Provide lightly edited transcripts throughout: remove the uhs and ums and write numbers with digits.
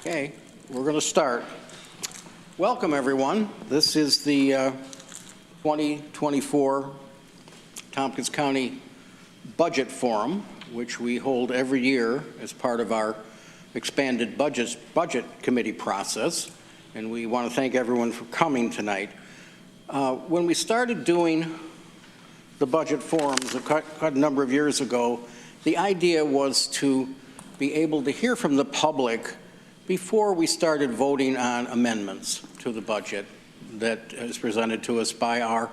Okay, we're going to start. Welcome, everyone. This is the 2024 Tompkins County Budget Forum, which we hold every year as part of our expanded budget committee process, and we want to thank everyone for coming tonight. When we started doing the budget forums quite a number of years ago, the idea was to be able to hear from the public before we started voting on amendments to the budget that is presented to us by our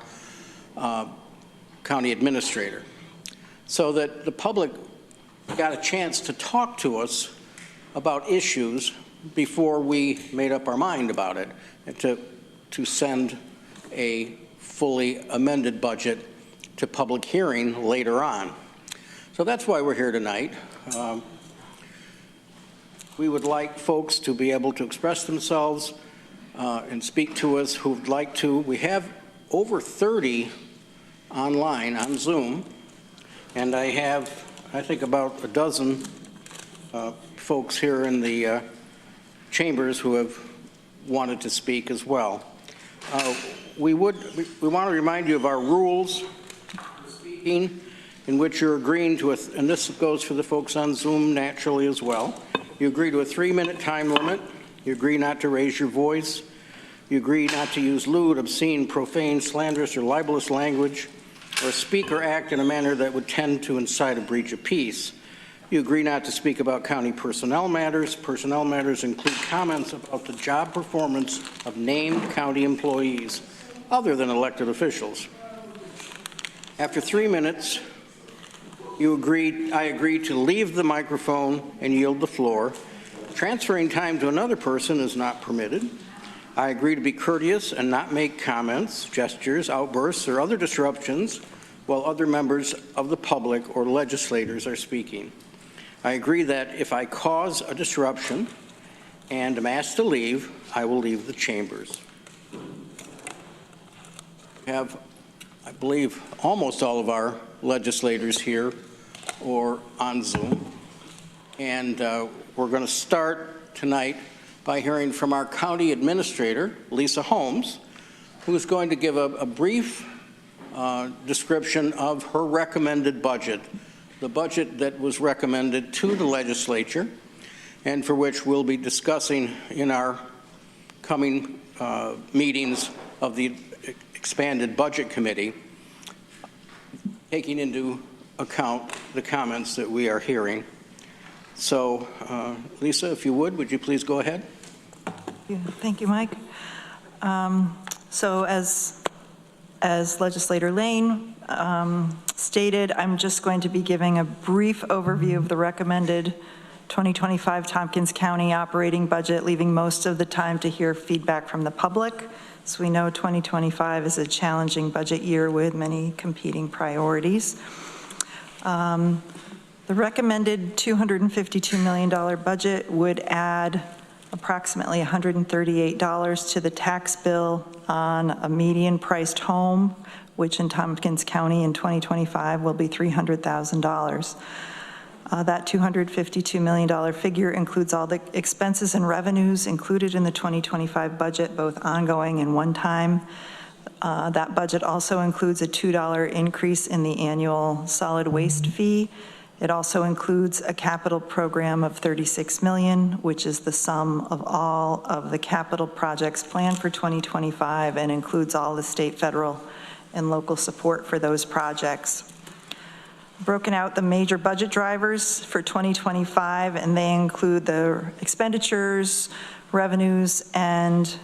county administrator, so that the public got a chance to talk to us about issues before we made up our mind about it, and to send a fully amended budget to public hearing later on. So that's why we're here tonight. We would like folks to be able to express themselves and speak to us who would like to. We have over 30 online on Zoom, and I have, I think, about a dozen folks here in the chambers who have wanted to speak as well. We want to remind you of our rules for speaking, in which you're agreeing to, and this goes for the folks on Zoom naturally as well. You agree to a 3-minute time limit. You agree not to raise your voice. You agree not to use lewd, obscene, profane, slanderous, or libelous language, or speak or act in a manner that would tend to incite a breach of peace. You agree not to speak about county personnel matters. Personnel matters include comments about the job performance of named county employees other than elected officials. After 3 minutes, I agree to leave the microphone and yield the floor. Transferring time to another person is not permitted. I agree to be courteous and not make comments, gestures, outbursts, or other disruptions while other members of the public or legislators are speaking. I agree that if I cause a disruption and am asked to leave, I will leave the chambers. We have, I believe, almost all of our legislators here or on Zoom, and we're going to start tonight by hearing from our county administrator, Lisa Holmes, who's going to give a brief description of her recommended budget, the budget that was recommended to the legislature and for which we'll be discussing in our coming meetings of the expanded budget committee, taking into account the comments that we are hearing. So, Lisa, if you would you please go ahead? Thank you, Mike. So as Legislator Lane stated, I'm just going to be giving a brief overview of the recommended 2025 Tompkins County operating budget, leaving most of the time to hear feedback from the public. So we know 2025 is a challenging budget year with many competing priorities. The recommended $252 million budget would add approximately $138 to the tax bill on a median priced home, which in Tompkins County in 2025 will be $300,000. That $252 million figure includes all the expenses and revenues included in the 2025 budget, both ongoing and one-time. That budget also includes a $2 increase in the annual solid waste fee. It also includes a capital program of $36 million, which is the sum of all of the capital projects planned for 2025 and includes all the state, federal, and local support for those projects. Broken out the major budget drivers for 2025, and they include the expenditures, revenues, and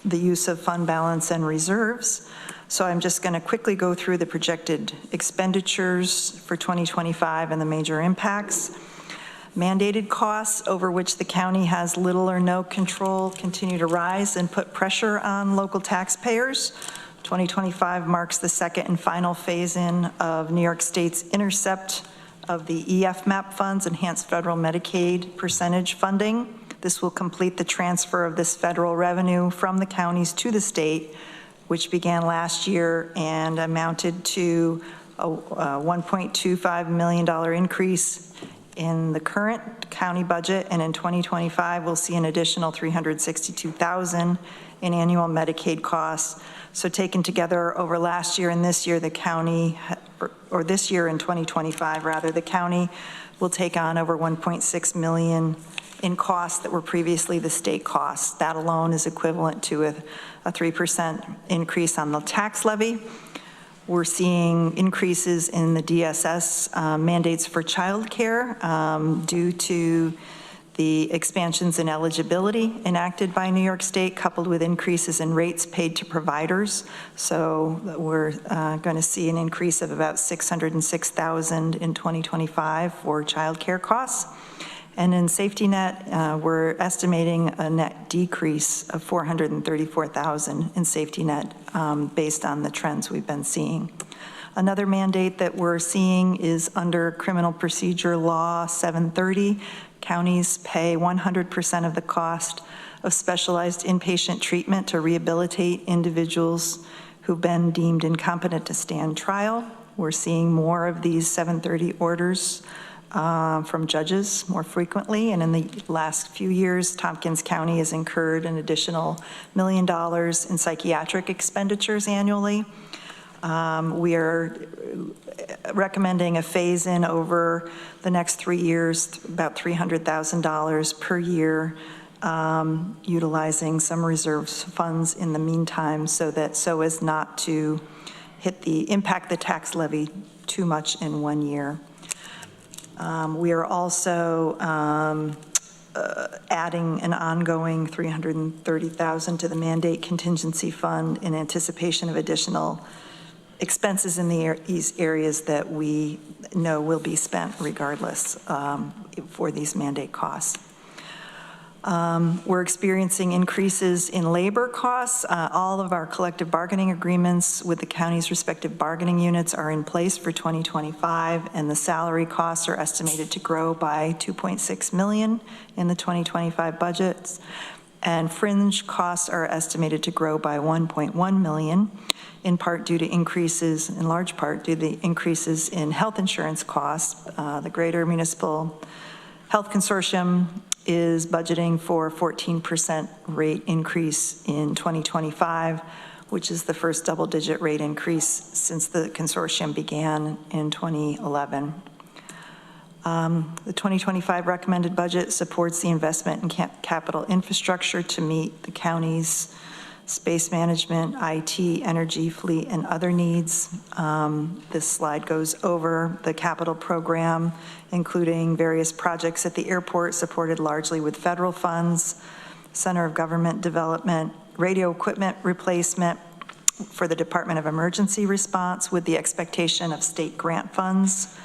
the use of fund balance and reserves. So I'm just going to quickly go through the projected expenditures for 2025 and the major impacts. Mandated costs over which the county has little or no control continue to rise and put pressure on local taxpayers. 2025 marks the second and final phase-in of New York State's intercept of the EFMAP funds, Enhanced Federal Medicaid Percentage Funding. This will complete the transfer of this federal revenue from the counties to the state, which began last year and amounted to a $1.25 million increase in the current county budget, and in 2025, we'll see an additional $362,000 in annual Medicaid costs. So taken together over last year and this year, the county, or this year in 2025 rather, the county will take on over $1.6 million in costs that were previously the state costs. That alone is equivalent to a 3% increase on the tax levy. We're seeing increases in the DSS mandates for childcare due to the expansions in eligibility enacted by New York State, coupled with increases in rates paid to providers. So we're going to see an increase of about $606,000 in 2025 for childcare costs. And in safety net, we're estimating a net decrease of $434,000 in safety net based on the trends we've been seeing. Another mandate that we're seeing is under Criminal Procedure Law 730. Counties pay 100% of the cost of specialized inpatient treatment to rehabilitate individuals who've been deemed incompetent to stand trial. We're seeing more of these 730 orders from judges more frequently, and in the last few years, Tompkins County has incurred an additional $1 million in psychiatric expenditures annually. We are recommending a phase-in over the next 3 years, about $300,000 per year, utilizing some reserve funds in the meantime so as not to impact the tax levy too much in 1 year. We are also adding an ongoing $330,000 to the mandate contingency fund in anticipation of additional expenses in these areas that we know will be spent regardless for these mandate costs. We're experiencing increases in labor costs. All of our collective bargaining agreements with the county's respective bargaining units are in place for 2025, and the salary costs are estimated to grow by $2.6 million in the 2025 budgets. And fringe costs are estimated to grow by $1.1 million, in large part due to increases in health insurance costs. The Greater Municipal Health Consortium is budgeting for a 14% rate increase in 2025, which is the first double-digit rate increase since the consortium began in 2011. The 2025 recommended budget supports the investment in capital infrastructure to meet the county's space management, IT, energy, fleet, and other needs. This slide goes over the capital program, including various projects at the airport supported largely with federal funds, Center of Government Development, radio equipment replacement for the Department of Emergency Response with the expectation of state grant funds,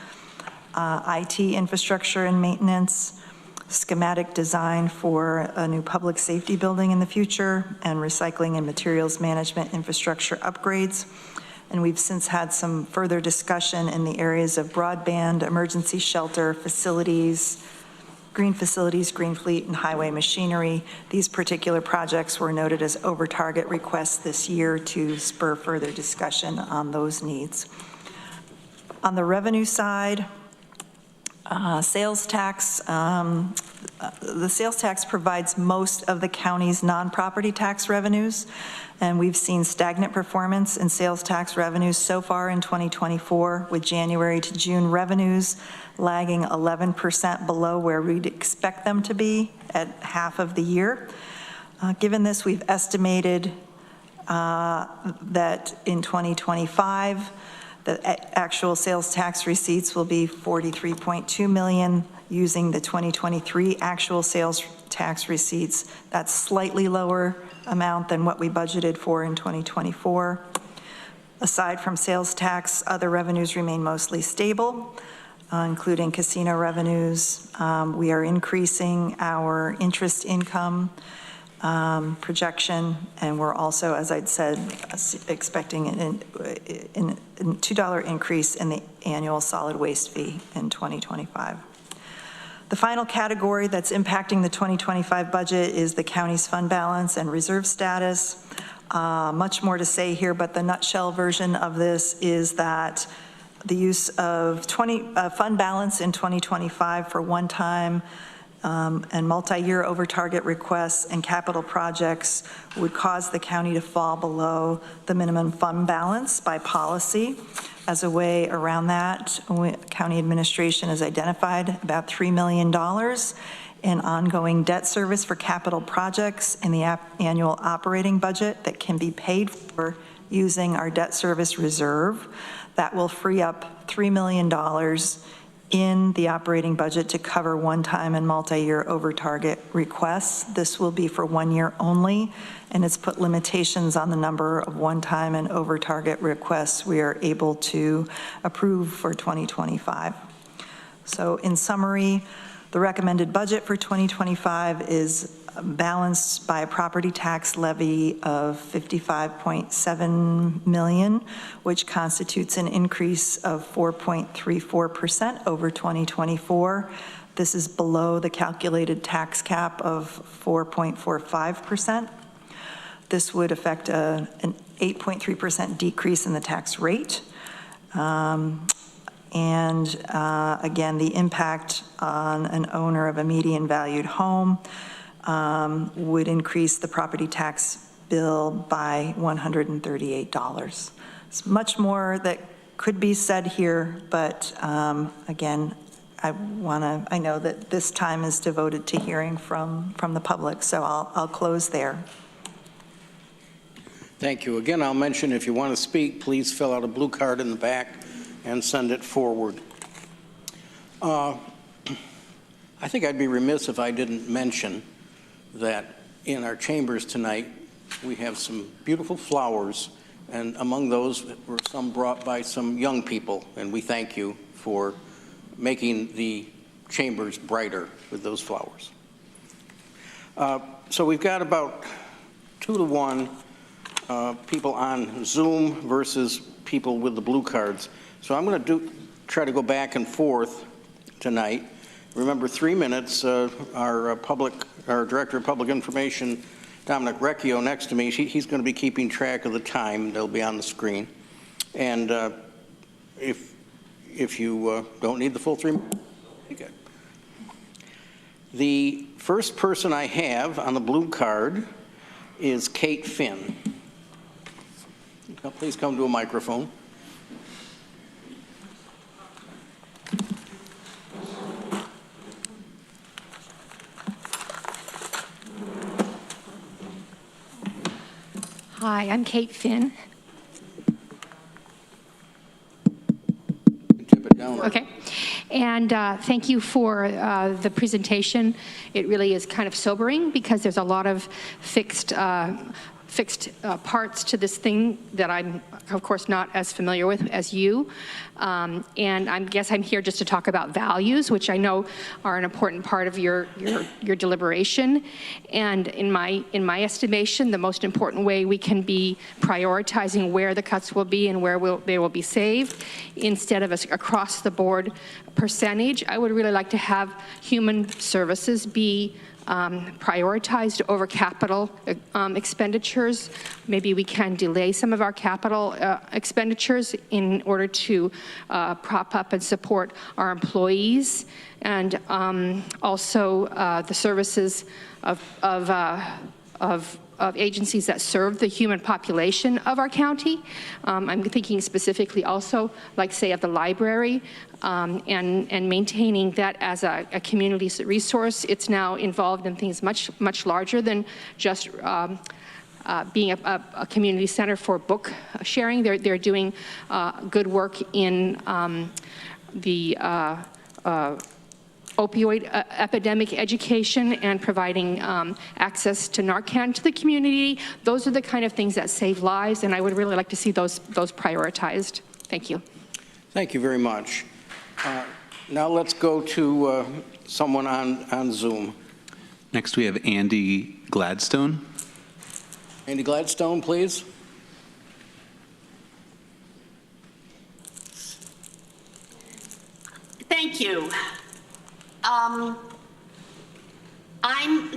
IT infrastructure and maintenance, schematic design for a new public safety building in the future, and recycling and materials management infrastructure upgrades. And we've since had some further discussion in the areas of broadband, emergency shelter, facilities, green fleet, and highway machinery. These particular projects were noted as over target requests this year to spur further discussion on those needs. On the revenue side, sales tax, the sales tax provides most of the county's non-property tax revenues, and we've seen stagnant performance in sales tax revenues so far in 2024, with January to June revenues lagging 11% below where we'd expect them to be at half of the year. Given this, we've estimated that in 2025, the actual sales tax receipts will be $43.2 million using the 2023 actual sales tax receipts. That's slightly lower amount than what we budgeted for in 2024. Aside from sales tax, other revenues remain mostly stable, including casino revenues. We are increasing our interest income projection, and we're also, as I'd said, expecting a $2 increase in the annual solid waste fee in 2025. The final category that's impacting the 2025 budget is the county's fund balance and reserve status. Much more to say here, but the nutshell version of this is that the use of fund balance in 2025 for one-time and multi-year over-target requests and capital projects would cause the county to fall below the minimum fund balance by policy. As a way around that, county administration has identified about $3 million in ongoing debt service for capital projects in the annual operating budget that can be paid for using our debt service reserve. That will free up $3 million in the operating budget to cover one-time and multi-year over-target requests. This will be for 1 year only, and it's put limitations on the number of one-time and over-target requests we are able to approve for 2025. So in summary, the recommended budget for 2025 is balanced by a property tax levy of $55.7 million, which constitutes an increase of 4.34% over 2024. This is below the calculated tax cap of 4.45%. This would affect an 8.3% decrease in the tax rate. Again, the impact on an owner of a median valued home would increase the property tax bill by $138. It's much more that could be said here, but again, I know that this time is devoted to hearing from the public, so I'll close there. Thank you. Again, I'll mention if you want to speak, please fill out a blue card in the back and send it forward. I think I'd be remiss if I didn't mention that in our chambers tonight, we have some beautiful flowers, and among those were some brought by some young people, and we thank you for making the chambers brighter with those flowers. So we've got about 2 to 1 people on Zoom versus people with the blue cards. So I'm going to try to go back and forth tonight. Remember, 3 minutes. Our Director of Public Information, Dominic Recchio, next to me, he's going to be keeping track of the time. They'll be on the screen. And if you don't need the full 3 minutes, okay. The first person I have on the blue card is Kate Finn. Please come to a microphone. Hi, I'm Kate Finn. Tip it down. Okay. And thank you for the presentation. It really is kind of sobering because there's a lot of fixed parts to this thing that I'm, of course, not as familiar with as you. And I guess I'm here just to talk about values, which I know are an important part of your deliberation. And in my estimation, the most important way we can be prioritizing where the cuts will be and where they will be saved, instead of across the board percentage, I would really like to have human services be prioritized over capital expenditures. Maybe we can delay some of our capital expenditures in order to prop up and support our employees, and also the services of agencies that serve the human population of our county. I'm thinking specifically also, like say, of the library, and maintaining that as a community resource. It's now involved in things much larger than just being a community center for book sharing. They're doing good work in the opioid epidemic education and providing access to Narcan to the community. Those are the kind of things that save lives, and I would really like to see those prioritized. Thank you. Thank you very much. Now let's go to someone on Zoom. Next we have Andy Gladstone. Andy Gladstone, please. Thank you. I'm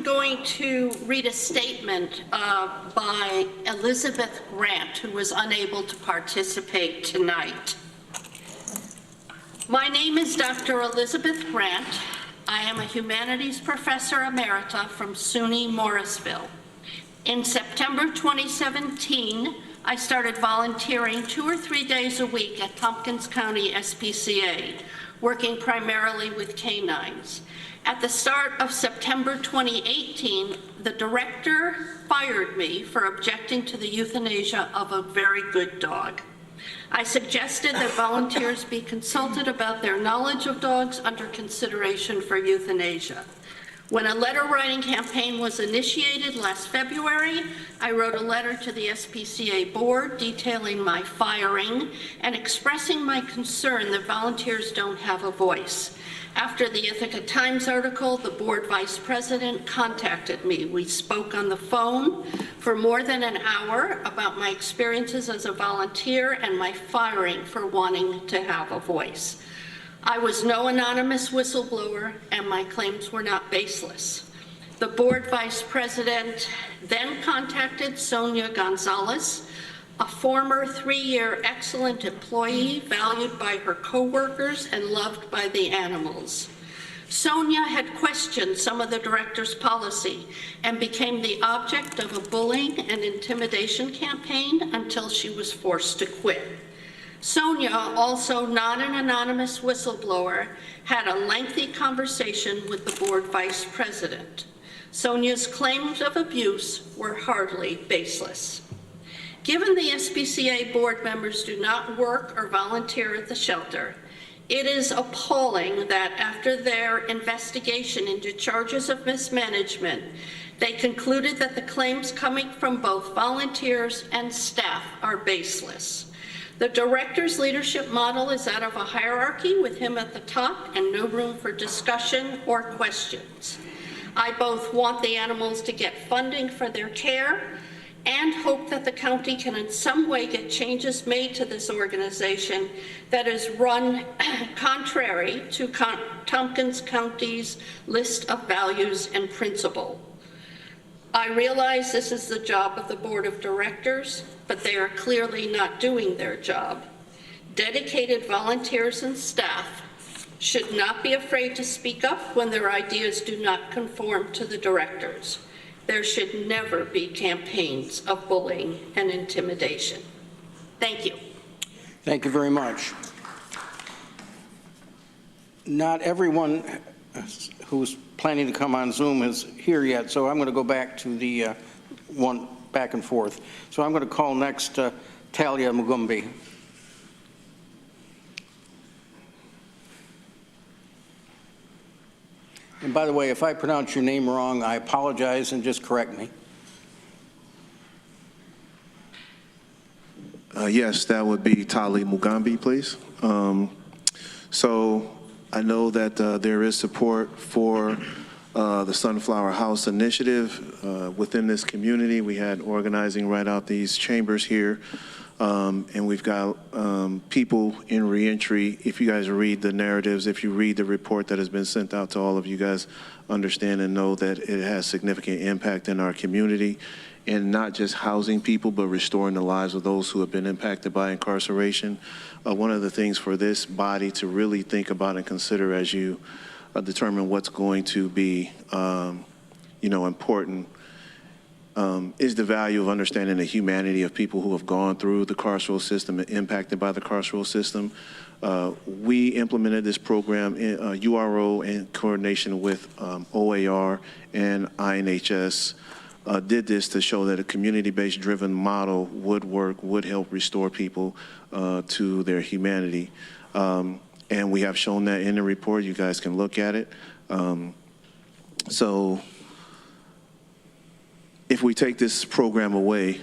going to read a statement by Elizabeth Grant, who was unable to participate tonight. My name is Dr. Elizabeth Brandt. I am a humanities professor emerita from SUNY Morrisville. In September 2017, I started volunteering 2 or 3 days a week at Tompkins County SPCA, working primarily with canines. At the start of September 2018, the director fired me for objecting to the euthanasia of a very good dog. I suggested that volunteers be consulted about their knowledge of dogs under consideration for euthanasia. When a letter writing campaign was initiated last February, I wrote a letter to the SPCA board detailing my firing and expressing my concern that volunteers don't have a voice. After the Ithaca Times article, the board vice president contacted me. We spoke on the phone for more than an hour about my experiences as a volunteer and my firing for wanting to have a voice. I was no anonymous whistleblower, and my claims were not baseless. The board vice president then contacted Sonia Gonzalez, a former 3-year excellent employee valued by her coworkers and loved by the animals. Sonia had questioned some of the director's policy and became the object of a bullying and intimidation campaign until she was forced to quit. Sonia, also not an anonymous whistleblower, had a lengthy conversation with the board vice president. Sonia's claims of abuse were hardly baseless. Given the SPCA board members do not work or volunteer at the shelter, it is appalling that after their investigation into charges of mismanagement, they concluded that the claims coming from both volunteers and staff are baseless. The director's leadership model is that of a hierarchy with him at the top and no room for discussion or questions. I both want the animals to get funding for their care and hope that the county can in some way get changes made to this organization that is run contrary to Tompkins County's list of values and principles. I realize this is the job of the board of directors, but they are clearly not doing their job. Dedicated volunteers and staff should not be afraid to speak up when their ideas do not conform to the directors. There should never be campaigns of bullying and intimidation. Thank you. Thank you very much. Not everyone who's planning to come on Zoom is here yet, so I'm going to go back to the one back and forth. So I'm going to call next Talia Mugumbi. And by the way, if I pronounce your name wrong, I apologize and just correct me. Yes, that would be Tali Mugambi, please. So I know that there is support for the Sunflower House initiative within this community. We had organizing right out these chambers here. And we've got people in reentry. If you guys read the narratives, if you read the report that has been sent out to all of you guys, understand and know that it has significant impact in our community, and not just housing people, but restoring the lives of those who have been impacted by incarceration. One of the things for this body to really think about and consider as you determine what's going to be, important is the value of understanding the humanity of people who have gone through the carceral system and impacted by the carceral system. We implemented this program in URO in coordination with OAR and INHS. Did this to show that a community-based driven model would work, would help restore people to their humanity. And we have shown that in the report. You guys can look at it. So if we take this program away,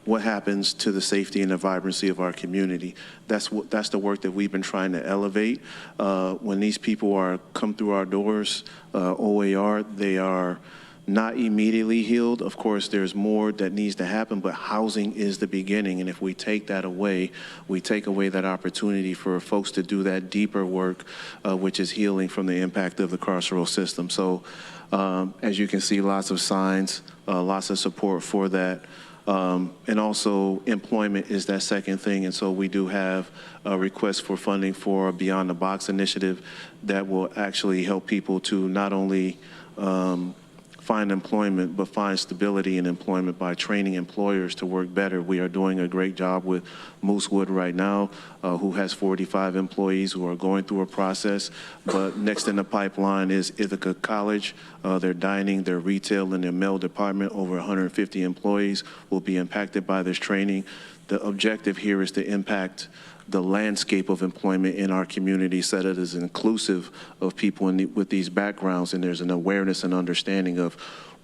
what happens to the safety and the vibrancy of our community? That's the work that we've been trying to elevate. When these people come through our doors, OAR, they are not immediately healed. Of course, there's more that needs to happen, but housing is the beginning. And if we take that away, we take away that opportunity for folks to do that deeper work, which is healing from the impact of the carceral system. So as you can see, lots of signs, lots of support for that. And also employment is that second thing. And so we do have a request for funding for a Beyond the Box initiative that will actually help people to not only find employment, but find stability in employment by training employers to work better. We are doing a great job with Moosewood right now, who has 45 employees who are going through a process. But next in the pipeline is Ithaca College. Their dining, their retail, and their mail department, over 150 employees will be impacted by this training. The objective here is to impact the landscape of employment in our community so that it is inclusive of people with these backgrounds, and there's an awareness and understanding of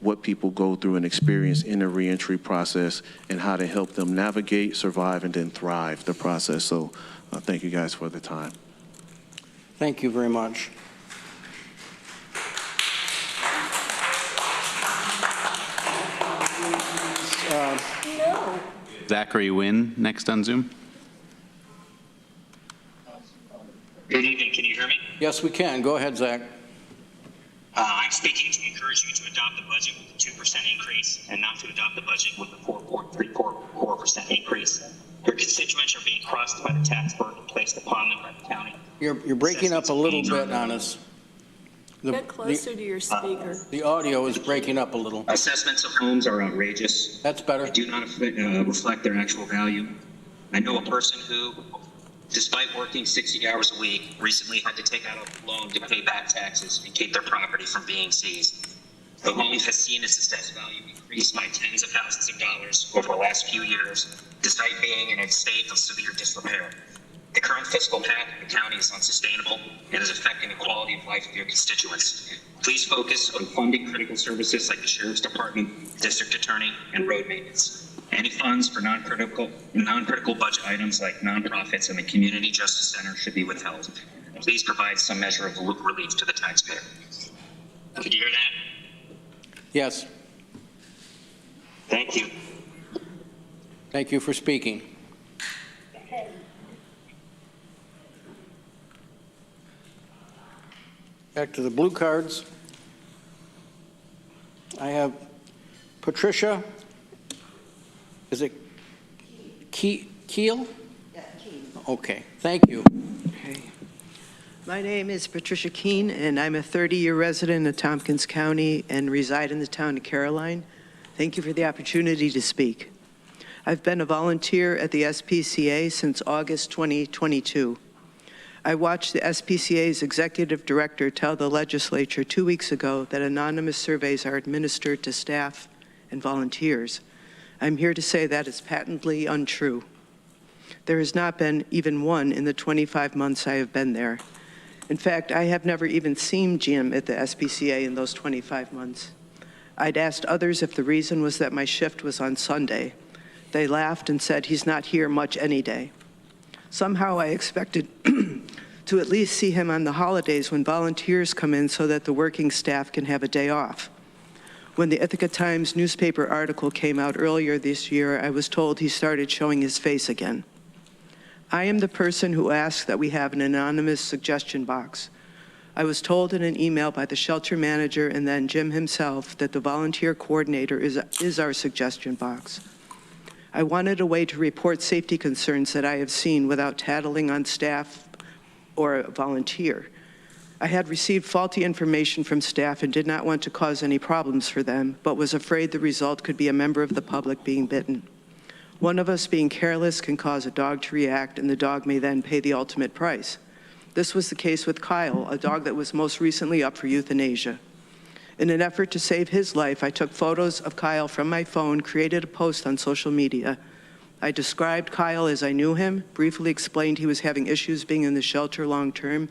what people go through and experience in the reentry process and how to help them navigate, survive, and then thrive the process. So thank you guys for the time. Thank you very much. Zachary Wynn next on Zoom. Good evening. Can you hear me? Yes, we can. Go ahead, Zach. I'm speaking to encourage you to adopt the budget with a 2% increase and not to adopt the budget with a 4.34% increase. Your constituents are being crossed by the tax burden placed upon them by the county. You're breaking up a little bit on us. Get closer to your speaker. The audio is breaking up a little. Assessments of homes are outrageous. That's better. They do not reflect their actual value. I know a person who, despite working 60 hours a week, recently had to take out a loan to pay back taxes and keep their property from being seized. The home has seen its assessed value increase by tens of thousands of dollars over the last few years, despite being in a state of severe disrepair. The current fiscal path of the county is unsustainable and is affecting the quality of life of your constituents. Please focus on funding critical services like the Sheriff's Department, District Attorney, and road maintenance. Any funds for non-critical budget items like nonprofits and the Community Justice Center should be withheld. Please provide some measure of relief to the taxpayer. Could you hear that? Yes. Thank you. Thank you for speaking. Back to the blue cards. I have Patricia. Is it Keel? Yeah, Keene. Okay, thank you. Okay. My name is Patricia Keene, and I'm a 30-year resident of Tompkins County and reside in the town of Caroline. Thank you for the opportunity to speak. I've been a volunteer at the SPCA since August 2022. I watched the SPCA's executive director tell the legislature 2 weeks ago that anonymous surveys are administered to staff and volunteers. I'm here to say that is patently untrue. There has not been even one in the 25 months I have been there. In fact, I have never even seen Jim at the SPCA in those 25 months. I'd asked others if the reason was that my shift was on Sunday. They laughed and said he's not here much any day. Somehow I expected to at least see him on the holidays when volunteers come in so that the working staff can have a day off. When the Ithaca Times newspaper article came out earlier this year, I was told he started showing his face again. I am the person who asked that we have an anonymous suggestion box. I was told in an email by the shelter manager and then Jim himself that the volunteer coordinator is our suggestion box. I wanted a way to report safety concerns that I have seen without tattling on staff or a volunteer. I had received faulty information from staff and did not want to cause any problems for them, but was afraid the result could be a member of the public being bitten. One of us being careless can cause a dog to react, and the dog may then pay the ultimate price. This was the case with Kyle, a dog that was most recently up for euthanasia. In an effort to save his life, I took photos of Kyle from my phone, created a post on social media. I described Kyle as I knew him, briefly explained he was having issues being in the shelter long-term,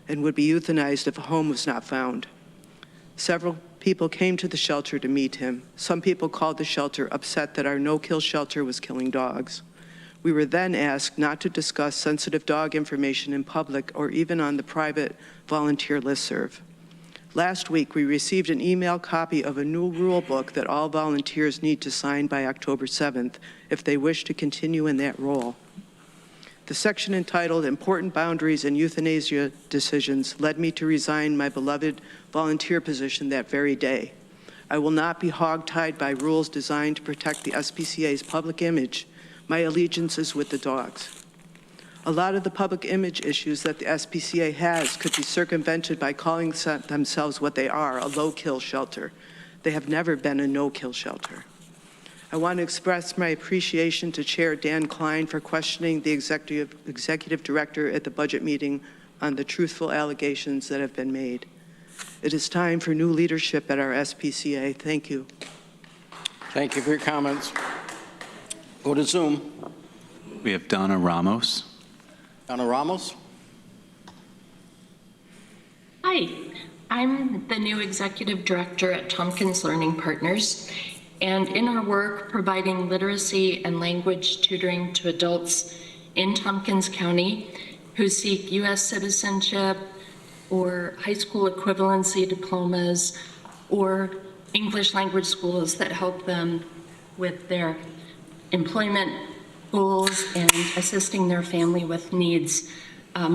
and would be euthanized if a home was not found. Several people came to the shelter to meet him. Some people called the shelter upset that our no-kill shelter was killing dogs. We were then asked not to discuss sensitive dog information in public or even on the private volunteer listserv. Last week, we received an email copy of a new rule book that all volunteers need to sign by October 7th if they wish to continue in that role. The section entitled Important Boundaries and Euthanasia Decisions led me to resign my beloved volunteer position that very day. I will not be hogtied by rules designed to protect the SPCA's public image. My allegiance is with the dogs. A lot of the public image issues that the SPCA has could be circumvented by calling themselves what they are, a low-kill shelter. They have never been a no-kill shelter. I want to express my appreciation to Chair Dan Klein for questioning the executive director at the budget meeting on the truthful allegations that have been made. It is time for new leadership at our SPCA. Thank you. Thank you for your comments. Go to Zoom. We have Donna Ramos. Donna Ramos. Hi, I'm the new executive director at Tompkins Learning Partners, and in our work providing literacy and language tutoring to adults in Tompkins County who seek U.S. citizenship or high school equivalency diplomas or English language schools that help them with their employment goals and assisting their family with needs.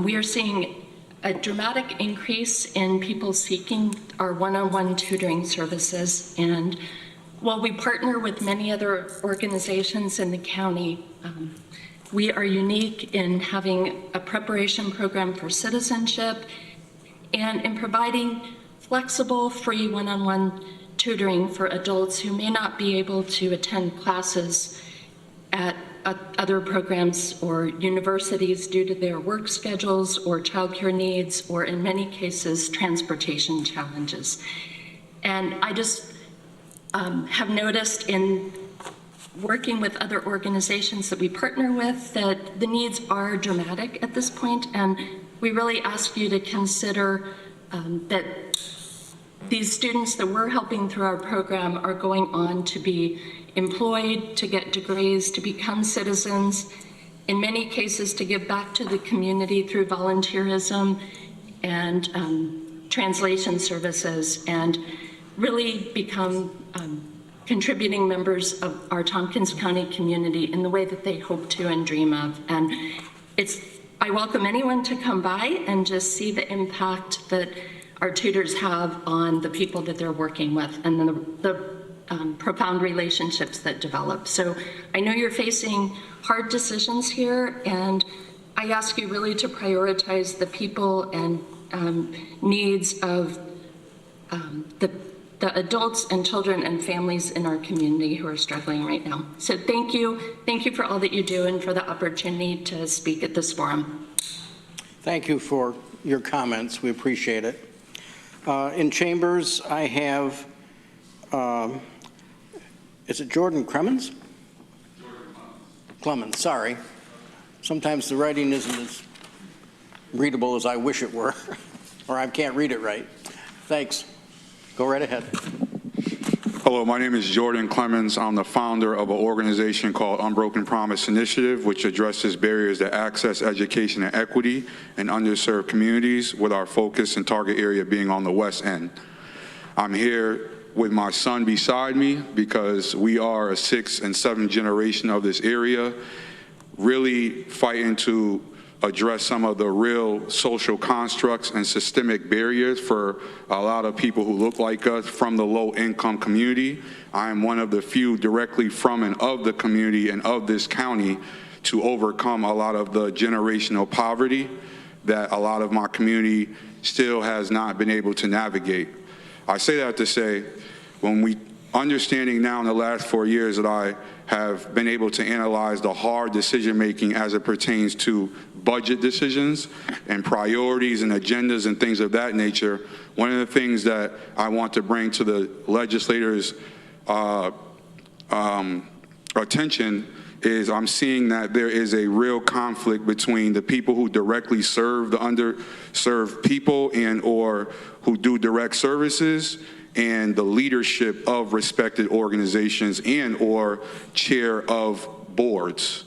We are seeing a dramatic increase in people seeking our one-on-one tutoring services. And while we partner with many other organizations in the county, we are unique in having a preparation program for citizenship and in providing flexible, free one-on-one tutoring for adults who may not be able to attend classes at other programs or universities due to their work schedules or childcare needs, or in many cases, transportation challenges. And I just have noticed in working with other organizations that we partner with that the needs are dramatic at this point, and we really ask you to consider that these students that we're helping through our program are going on to be employed, to get degrees, to become citizens, in many cases to give back to the community through volunteerism and translation services, and really become contributing members of our Tompkins County community in the way that they hope to and dream of. And I welcome anyone to come by and just see the impact that our tutors have on the people that they're working with and the profound relationships that develop. So I know you're facing hard decisions here, and I ask you really to prioritize the people and needs of the adults and children and families in our community who are struggling right now. So thank you for all that you do and for the opportunity to speak at this forum. Thank you for your comments. We appreciate it. In chambers, I have, is it Jordan Clemens? Clemens, sorry. Sometimes the writing isn't as readable as I wish it were, or I can't read it right. Thanks. Go right ahead. Hello, my name is Jordan Clemens. I'm the founder of an organization called Unbroken Promise Initiative, which addresses barriers to access, education, and equity in underserved communities, with our focus and target area being on the West End. I'm here with my son beside me because we are a 6th and 7th generation of this area, really fighting to address some of the real social constructs and systemic barriers for a lot of people who look like us from the low-income community. I am one of the few directly from and of the community and of this county to overcome a lot of the generational poverty that a lot of my community still has not been able to navigate. I say that to say, when we understanding now in the last 4 years that I have been able to analyze the hard decision-making as it pertains to budget decisions and priorities and agendas and things of that nature, one of the things that I want to bring to the legislators' attention is I'm seeing that there is a real conflict between the people who directly serve the underserved people and or who do direct services and the leadership of respected organizations and or chair of boards.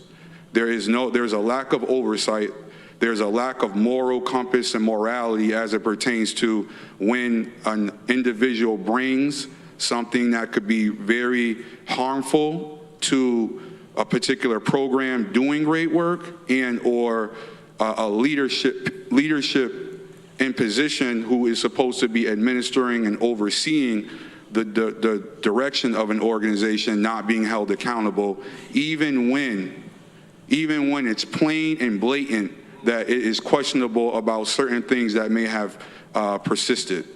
There's a lack of oversight. There's a lack of moral compass and morality as it pertains to when an individual brings something that could be very harmful to a particular program doing great work and or a leadership in position who is supposed to be administering and overseeing the direction of an organization not being held accountable, even when it's plain and blatant that it is questionable about certain things that may have persisted.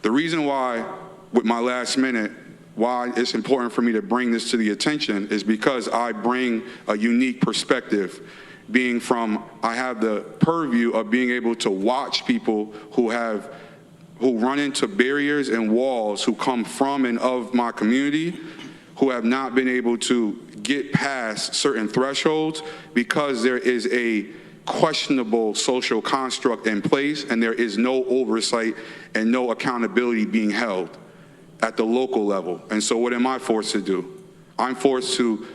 The reason why, with my last minute, why it's important for me to bring this to the attention is because I bring a unique perspective, being from, I have the purview of being able to watch people who run into barriers and walls, who come from and of my community, who have not been able to get past certain thresholds because there is a questionable social construct in place and there is no oversight and no accountability being held at the local level. And so what am I forced to do? I'm forced to,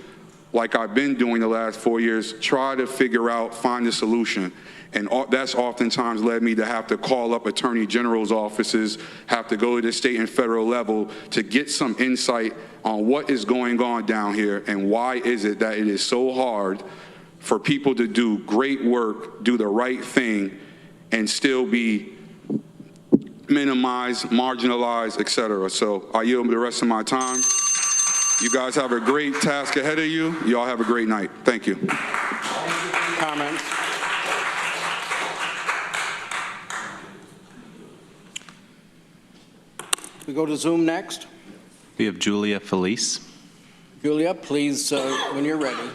like I've been doing the last 4 years, try to figure out, find a solution. And that's oftentimes led me to have to call up attorney general's offices, have to go to the state and federal level to get some insight on what is going on down here and why is it that it is so hard for people to do great work, do the right thing, and still be minimized, marginalized, et cetera. So I yield the rest of my time. You guys have a great task ahead of you. Y'all have a great night. Thank you. Comments? We go to Zoom next. We have Julia Felice. Julia, please, when you're ready.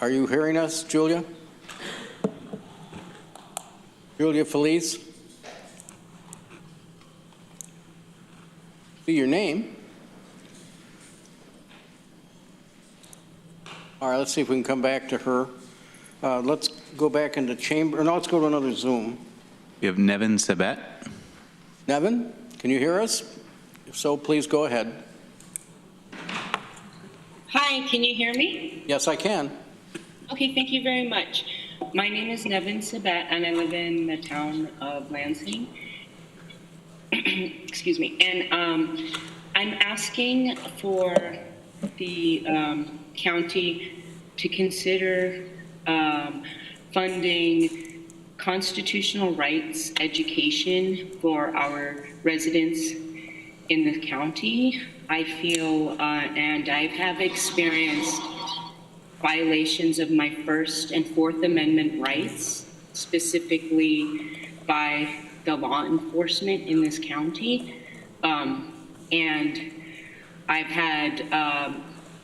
Are you hearing us, Julia? Julia Felice? See your name. All right, let's see if we can come back to her. Let's go back into chamber. No, let's go to another Zoom. We have Nevin Sabet. Nevin, can you hear us? If so, please go ahead. Hi, can you hear me? Yes, I can. Okay, thank you very much. My name is Nevin Sabet, and I live in the town of Lansing. Excuse me. And I'm asking for the county to consider funding constitutional rights education for our residents in the county. I feel, and I have experienced violations of my First and Fourth Amendment rights, specifically by the law enforcement in this county. And I've had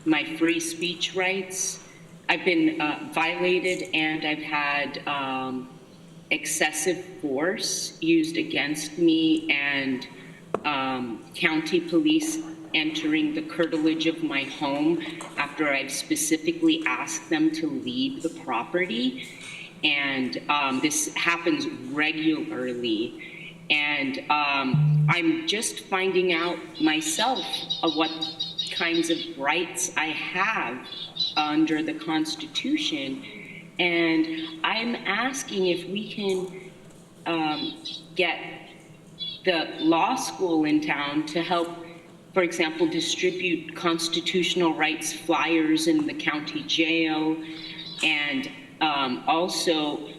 my free speech rights. I've been violated, and I've had excessive force used against me, and county police entering the curtilage of my home after I've specifically asked them to leave the property. And this happens regularly. And I'm just finding out myself of what kinds of rights I have under the Constitution. And I'm asking if we can get the law school in town to help, for example, distribute constitutional rights flyers in the county jail, and also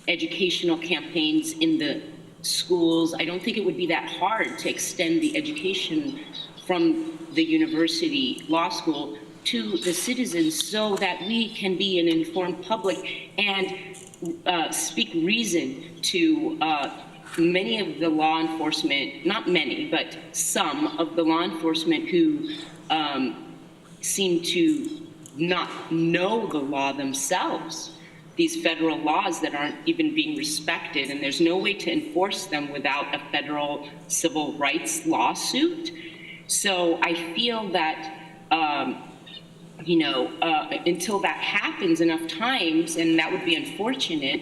educational campaigns in the schools. I don't think it would be that hard to extend the education from the university law school to the citizens so that we can be an informed public and speak reason to many of the law enforcement, not many, but some of the law enforcement who seem to not know the law themselves, these federal laws that aren't even being respected, and there's no way to enforce them without a federal civil rights lawsuit. So I feel that, until that happens enough times, and that would be unfortunate,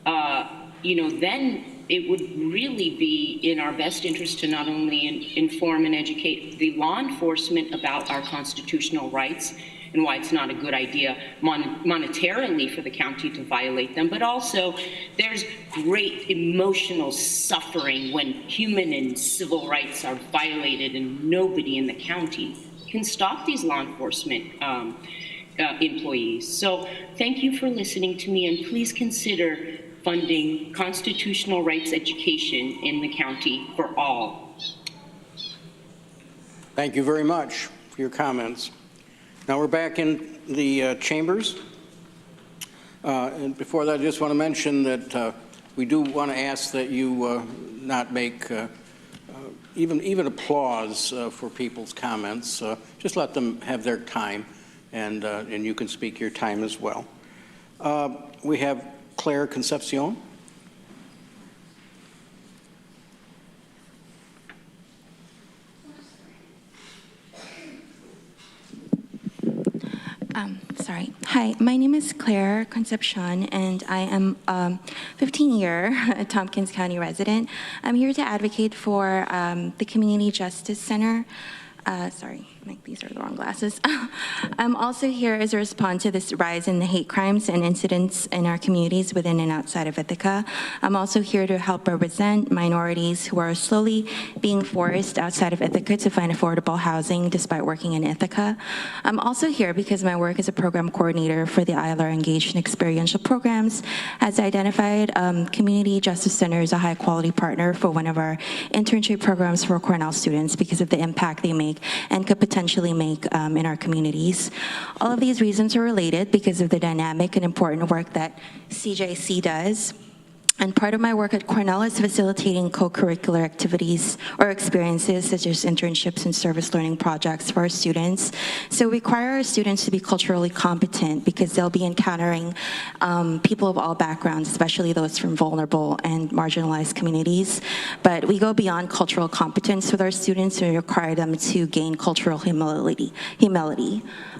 then it would really be in our best interest to not only inform and educate the law enforcement about our constitutional rights and why it's not a good idea monetarily for the county to violate them, but also there's great emotional suffering when human and civil rights are violated, and nobody in the county can stop these law enforcement employees. So thank you for listening to me, and please consider funding constitutional rights education in the county for all. Thank you very much for your comments. Now we're back in the chambers. And before that, I just want to mention that we do want to ask that you not make even applause for people's comments. Just let them have their time, and you can speak your time as well. We have Claire Concepcion. Sorry. Hi, my name is Claire Concepcion, and I am a 15-year Tompkins County resident. I'm here to advocate for the Community Justice Center. Sorry, these are the wrong glasses. I'm also here as a response to this rise in the hate crimes and incidents in our communities within and outside of Ithaca. I'm also here to help represent minorities who are slowly being forced outside of Ithaca to find affordable housing despite working in Ithaca. I'm also here because my work as a program coordinator for the ILR Engaged and Experiential Programs has identified Community Justice Center as a high quality partner for one of our internship programs for Cornell students because of the impact they make and could potentially make in our communities. All of these reasons are related because of the dynamic and important work that CJC does. And part of my work at Cornell is facilitating co-curricular activities or experiences such as internships and service learning projects for our students. So we require our students to be culturally competent because they'll be encountering people of all backgrounds, especially those from vulnerable and marginalized communities. But we go beyond cultural competence with our students and require them to gain cultural humility.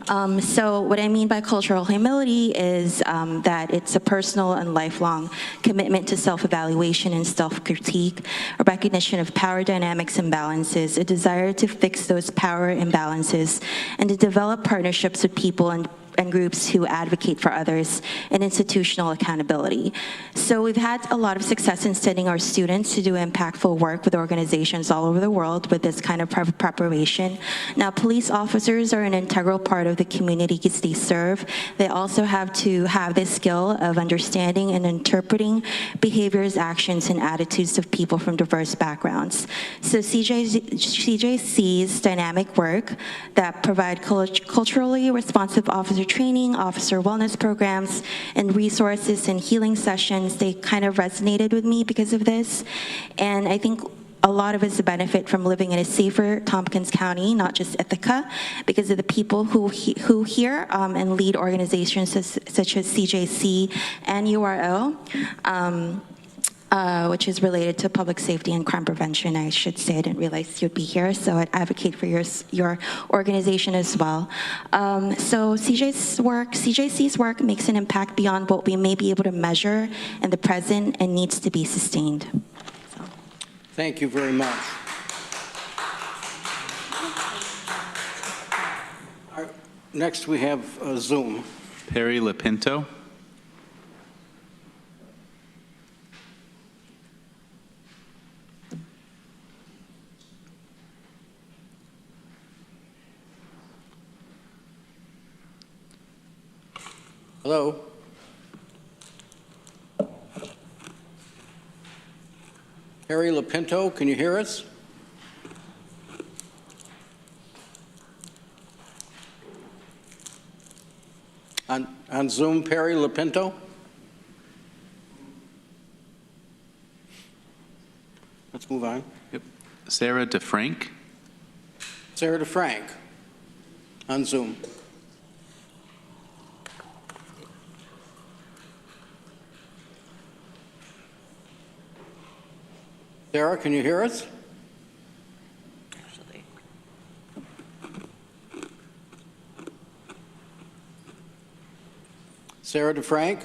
So what I mean by cultural humility is that it's a personal and lifelong commitment to self-evaluation and self-critique, a recognition of power dynamics and balances, a desire to fix those power imbalances, and to develop partnerships with people and groups who advocate for others, and institutional accountability. So we've had a lot of success in sending our students to do impactful work with organizations all over the world with this kind of preparation. Now, police officers are an integral part of the communities they serve. They also have to have this skill of understanding and interpreting behaviors, actions, and attitudes of people from diverse backgrounds. So CJC's dynamic work that provide culturally responsive officer training, officer wellness programs, and resources and healing sessions, they kind of resonated with me because of this. And I think a lot of us benefit from living in a safer Tompkins County, not just Ithaca, because of the people who here and lead organizations such as CJC and URO. Which is related to public safety and crime prevention. I should say, I didn't realize you'd be here, so I'd advocate for your organization as well. So CJC's work makes an impact beyond what we may be able to measure in the present and needs to be sustained. So. Thank you very much. Next, we have Zoom. Perry Lapinto. Hello? Harry Lapinto, can you hear us? On Zoom, Perry Lapinto? Let's move on. Yep. Sarah DeFrank. Sarah DeFrank, on Zoom. Sarah, can you hear us? Sarah DeFrank?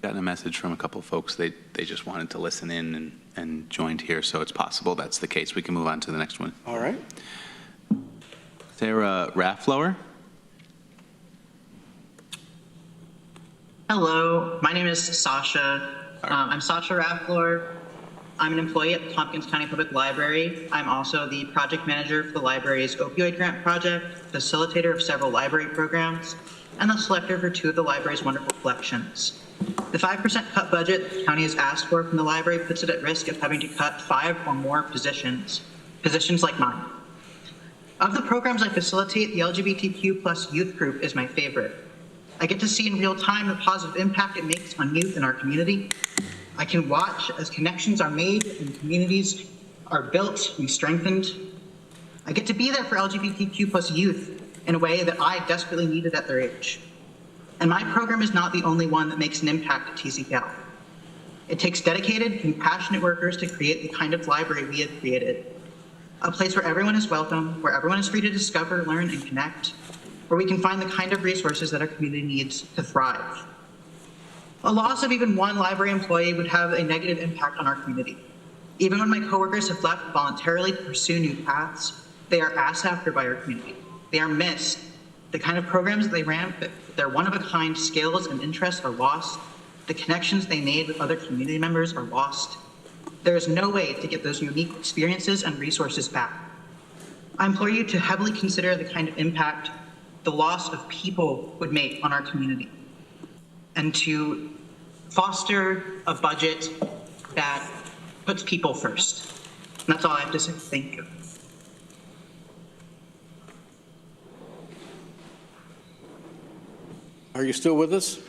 Gotten a message from a couple of folks. They just wanted to listen in and joined here, so it's possible that's the case. We can move on to the next one. All right. Sarah Rafflower. Hello, my name is Sasha. I'm Sasha Rafflower. I'm an employee at the Tompkins County Public Library. I'm also the project manager for the library's opioid grant project, facilitator of several library programs, and the selector for 2 of the library's wonderful collections. The 5% cut budget the county has asked for from the library puts it at risk of having to cut 5 or more positions like mine. Of the programs I facilitate, the LGBTQ+ youth group is my favorite. I get to see in real time the positive impact it makes on youth in our community. I can watch as connections are made and communities are built and strengthened. I get to be there for LGBTQ+ youth in a way that I desperately needed at their age. And my program is not the only one that makes an impact at TCCal. It takes dedicated, compassionate workers to create the kind of library we have created. A place where everyone is welcome, where everyone is free to discover, learn, and connect, where we can find the kind of resources that our community needs to thrive. A loss of even one library employee would have a negative impact on our community. Even when my coworkers have left voluntarily to pursue new paths, they are asked after by our community. They are missed. The kind of programs they ran, their one-of-a-kind skills and interests are lost. The connections they made with other community members are lost. There is no way to get those unique experiences and resources back. I implore you to heavily consider the kind of impact the loss of people would make on our community, and to foster a budget that puts people first. And that's all I have to say. Thank you. Are you still with us?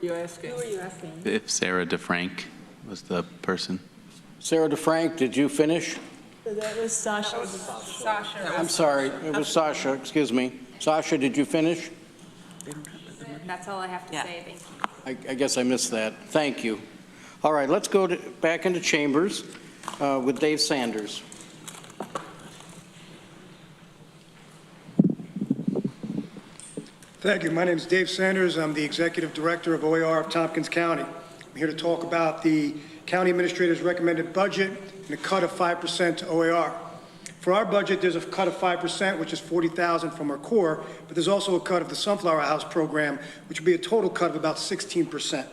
Who are you asking? If Sarah DeFrank was the person. Sarah DeFrank, did you finish? That was Sasha. Sasha. I'm sorry, it was Sasha, excuse me. Sasha, did you finish? That's all I have to say. Thank you. I guess I missed that. Thank you. All right, let's go back into chambers with Dave Sanders. Thank you. My name is Dave Sanders. I'm the Executive Director of OER of Tompkins County. I'm here to talk about the County Administrator's recommended budget and a cut of 5% to OER. For our budget, there's a cut of 5%, which is $40,000 from our core, but there's also a cut of the Sunflower House program, which would be a total cut of about 16%. I'd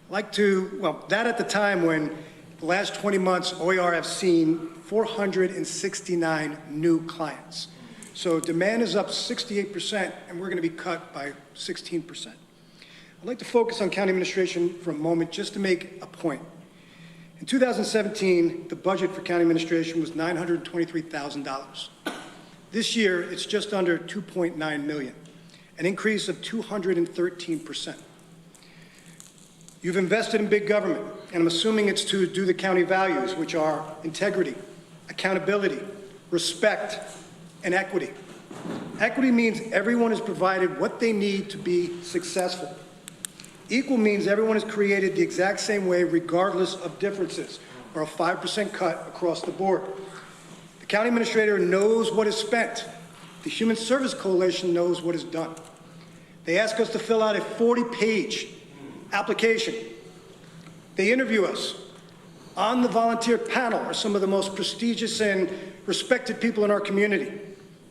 like to, well, that at the time when the last 20 months, OER have seen 469 new clients. So demand is up 68%, and we're going to be cut by 16%. I'd like to focus on county administration for a moment just to make a point. In 2017, the budget for county administration was $923,000. This year, it's just under $2.9 million, an increase of 213%. You've invested in big government, and I'm assuming it's to do the county values, which are integrity, accountability, respect, and equity. Equity means everyone is provided what they need to be successful. Equal means everyone is created the exact same way regardless of differences, or a 5% cut across the board. The county administrator knows what is spent. The Human Service Coalition knows what is done. They ask us to fill out a 40-page application. They interview us. On the volunteer panel are some of the most prestigious and respected people in our community.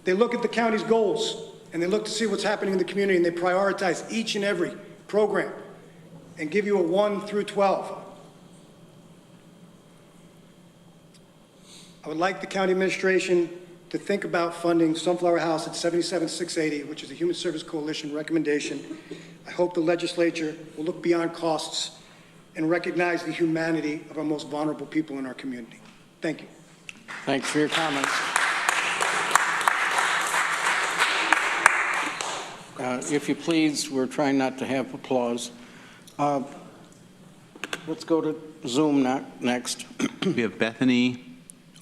They look at the county's goals, and they look to see what's happening in the community, and they prioritize each and every program and give you a 1 through 12. I would like the county administration to think about funding Sunflower House at $77,680, which is a Human Service Coalition recommendation. I hope the legislature will look beyond costs and recognize the humanity of our most vulnerable people in our community. Thank you. Thanks for your comments. If you please, we're trying not to have applause. Let's go to Zoom next. We have Bethany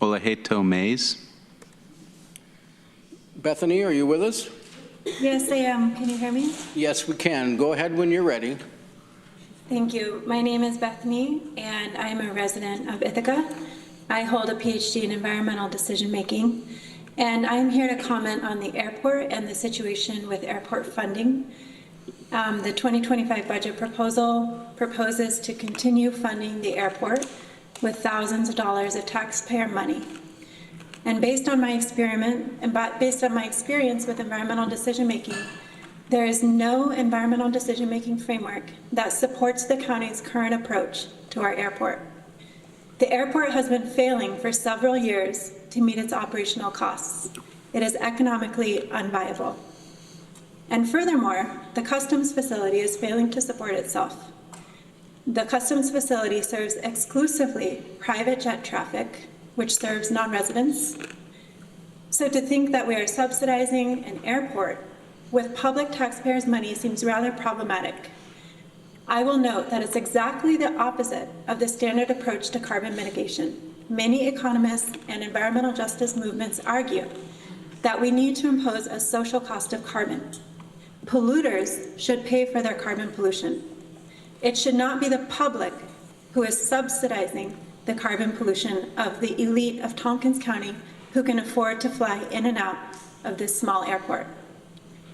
Olaheto Mays. Bethany, are you with us? Yes, I am. Can you hear me? Yes, we can. Go ahead when you're ready. Thank you. My name is Bethany, and I am a resident of Ithaca. I hold a PhD in environmental decision making, And I'm here to comment on the airport and the situation with airport funding. The 2025 budget proposal proposes to continue funding the airport with thousands of dollars of taxpayer money. And based on my experience with environmental decision-making, there is no environmental decision-making framework that supports the county's current approach to our airport. The airport has been failing for several years to meet its operational costs. It is economically unviable. And furthermore, the customs facility is failing to support itself. The customs facility serves exclusively private jet traffic, which serves non-residents. So to think that we are subsidizing an airport with public taxpayers' money seems rather problematic. I will note that it's exactly the opposite of the standard approach to carbon mitigation. Many economists and environmental justice movements argue that we need to impose a social cost of carbon. Polluters should pay for their carbon pollution. It should not be the public who is subsidizing the carbon pollution of the elite of Tompkins County who can afford to fly in and out of this small airport.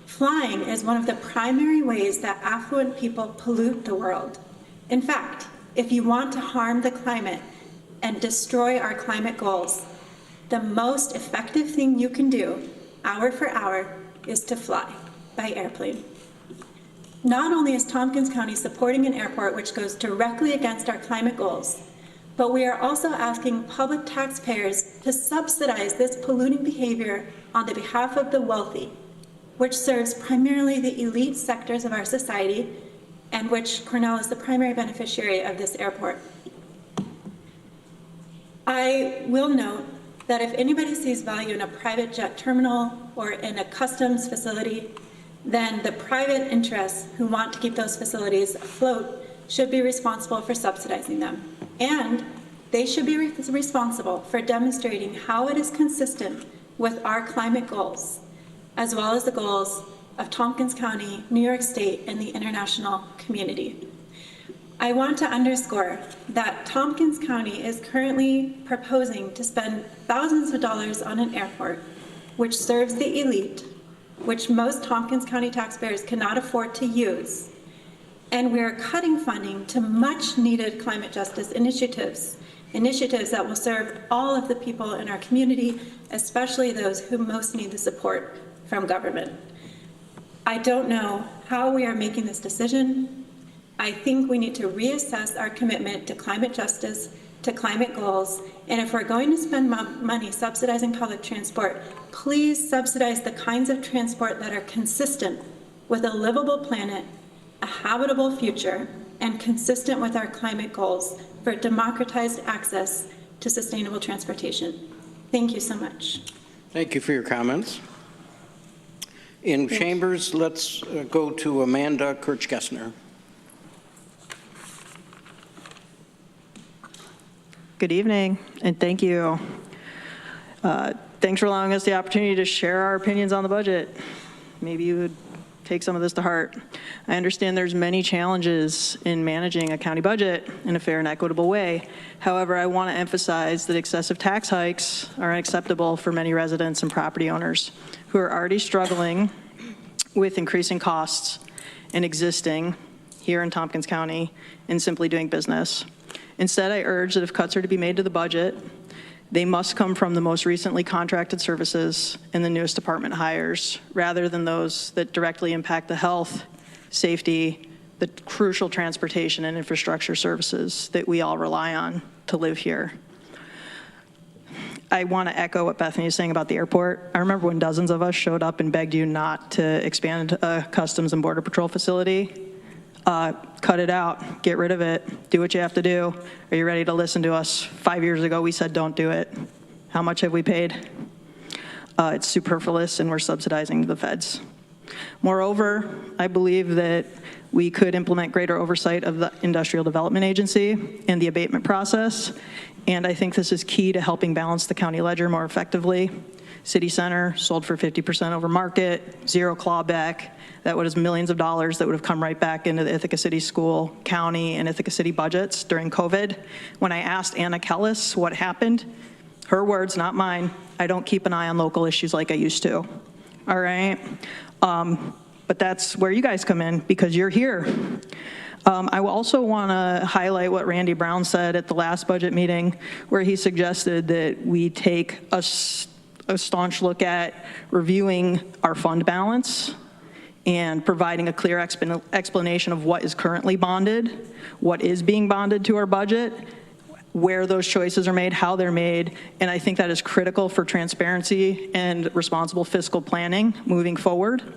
Flying is one of the primary ways that affluent people pollute the world. In fact, if you want to harm the climate and destroy our climate goals, the most effective thing you can do, hour for hour, is to fly by airplane. Not only is Tompkins County supporting an airport which goes directly against our climate goals, but we are also asking public taxpayers to subsidize this polluting behavior on the behalf of the wealthy, which serves primarily the elite sectors of our society and which Cornell is the primary beneficiary of this airport. I will note that if anybody sees value in a private jet terminal or in a customs facility, then the private interests who want to keep those facilities afloat should be responsible for subsidizing them. And they should be responsible for demonstrating how it is consistent with our climate goals, as well as the goals of Tompkins County, New York State, and the international community. I want to underscore that Tompkins County is currently proposing to spend thousands of dollars on an airport which serves the elite, which most Tompkins County taxpayers cannot afford to use. And we are cutting funding to much needed climate justice initiatives that will serve all of the people in our community, especially those who most need the support from government. I don't know how we are making this decision. I think we need to reassess our commitment to climate justice, to climate goals, and if we're going to spend money subsidizing public transport, please subsidize the kinds of transport that are consistent with a livable planet, a habitable future, and consistent with our climate goals for democratized access to sustainable transportation. Thank you so much. Thank you for your comments. In chambers, let's go to Amanda Kirch-Gessner. Good evening, and thank you. Thanks for allowing us the opportunity to share our opinions on the budget. Maybe you would take some of this to heart. I understand there's many challenges in managing a county budget in a fair and equitable way. However, I want to emphasize that excessive tax hikes are unacceptable for many residents and property owners who are already struggling with increasing costs and existing here in Tompkins County and simply doing business. Instead, I urge that if cuts are to be made to the budget, they must come from the most recently contracted services and the newest department hires, rather than those that directly impact the health, safety, the crucial transportation and infrastructure services that we all rely on to live here. I want to echo what Bethany is saying about the airport. I remember when dozens of us showed up and begged you not to expand a Customs and Border Patrol facility. Cut it out, get rid of it, do what you have to do. Are you ready to listen to us? 5 years ago, we said don't do it. How much have we paid? It's superfluous and we're subsidizing the feds. Moreover, I believe that we could implement greater oversight of the Industrial Development Agency and the abatement process. And I think this is key to helping balance the county ledger more effectively. City Center sold for 50% over market, zero clawback. That was millions of dollars that would have come right back into the Ithaca City School, County, and Ithaca City budgets during COVID. When I asked Anna Kellis what happened, her words, not mine, I don't keep an eye on local issues like I used to, all right? But that's where you guys come in, because you're here. I also want to highlight what Randy Brown said at the last budget meeting, where he suggested that we take a staunch look at reviewing our fund balance and providing a clear explanation of what is currently bonded, what is being bonded to our budget, where those choices are made, how they're made, and I think that is critical for transparency and responsible fiscal planning moving forward.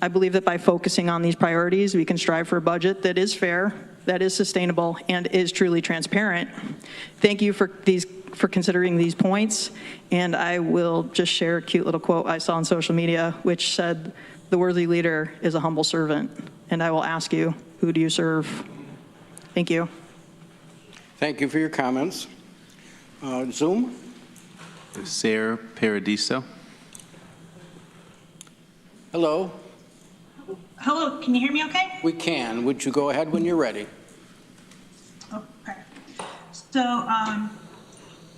I believe that by focusing on these priorities, we can strive for a budget that is fair, that is sustainable, and is truly transparent. Thank you for considering these points, and I will just share a cute little quote I saw on social media, which said, "The worthy leader is a humble servant," and I will ask you, who do you serve? Thank you. Thank you for your comments. Zoom? Sarah Paradiso. Hello? Hello, can you hear me okay? We can. Would you go ahead when you're ready? Okay. So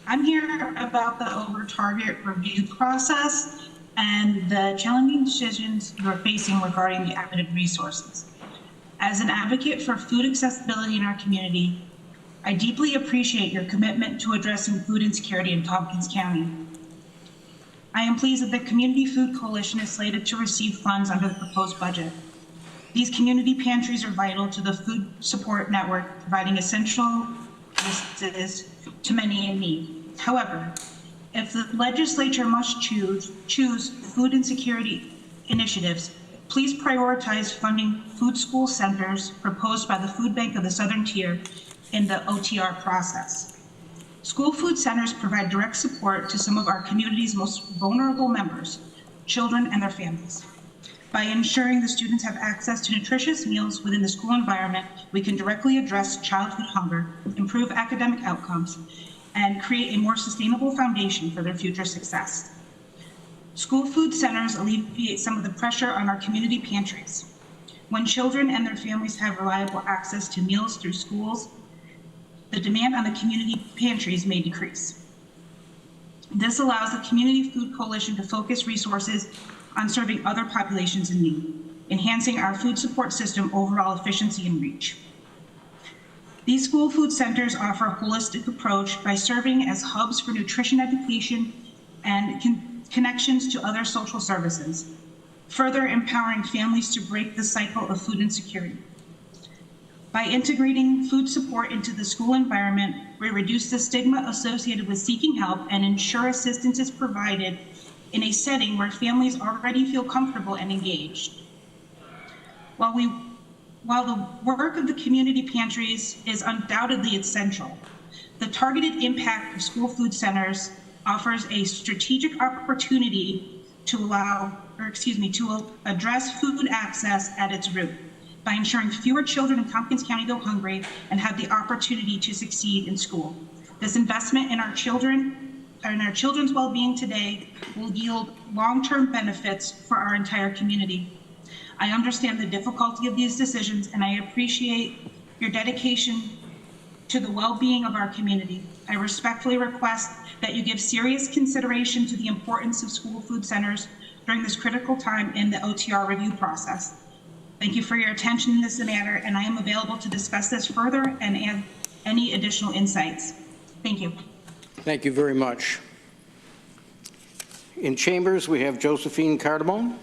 I'm here about the over-target review process and the challenging decisions you're facing regarding the added resources. As an advocate for food accessibility in our community, I deeply appreciate your commitment to addressing food insecurity in Tompkins County. I am pleased that the Community Food Coalition is slated to receive funds under the proposed budget. These community pantries are vital to the food support network, providing essential services to many in need. However, if the legislature must choose food insecurity initiatives, please prioritize funding food school centers proposed by the Food Bank of the Southern Tier in the OTR process. School food centers provide direct support to some of our community's most vulnerable members, children and their families. By ensuring the students have access to nutritious meals within the school environment, we can directly address childhood hunger, improve academic outcomes, and create a more sustainable foundation for their future success. School food centers alleviate some of the pressure on our community pantries. When children and their families have reliable access to meals through schools, the demand on the community pantries may decrease. This allows the Community Food Coalition to focus resources on serving other populations in need, enhancing our food support system overall efficiency and reach. These school food centers offer a holistic approach by serving as hubs for nutrition education and connections to other social services, further empowering families to break the cycle of food insecurity. By integrating food support into the school environment, we reduce the stigma associated with seeking help and ensure assistance is provided in a setting where families already feel comfortable and engaged. While the work of the community pantries is undoubtedly essential, the targeted impact of school food centers offers a strategic opportunity to address food access at its root by ensuring fewer children in Tompkins County go hungry and have the opportunity to succeed in school. This investment in our children and our children's well-being today will yield long-term benefits for our entire community. I understand the difficulty of these decisions, and I appreciate your dedication to the well-being of our community. I respectfully request that you give serious consideration to the importance of school food centers during this critical time in the OTR review process. Thank you for your attention in this matter, and I am available to discuss this further and add any additional insights. Thank you. Thank you very much. In Chambers, we have Josephine Cardamone.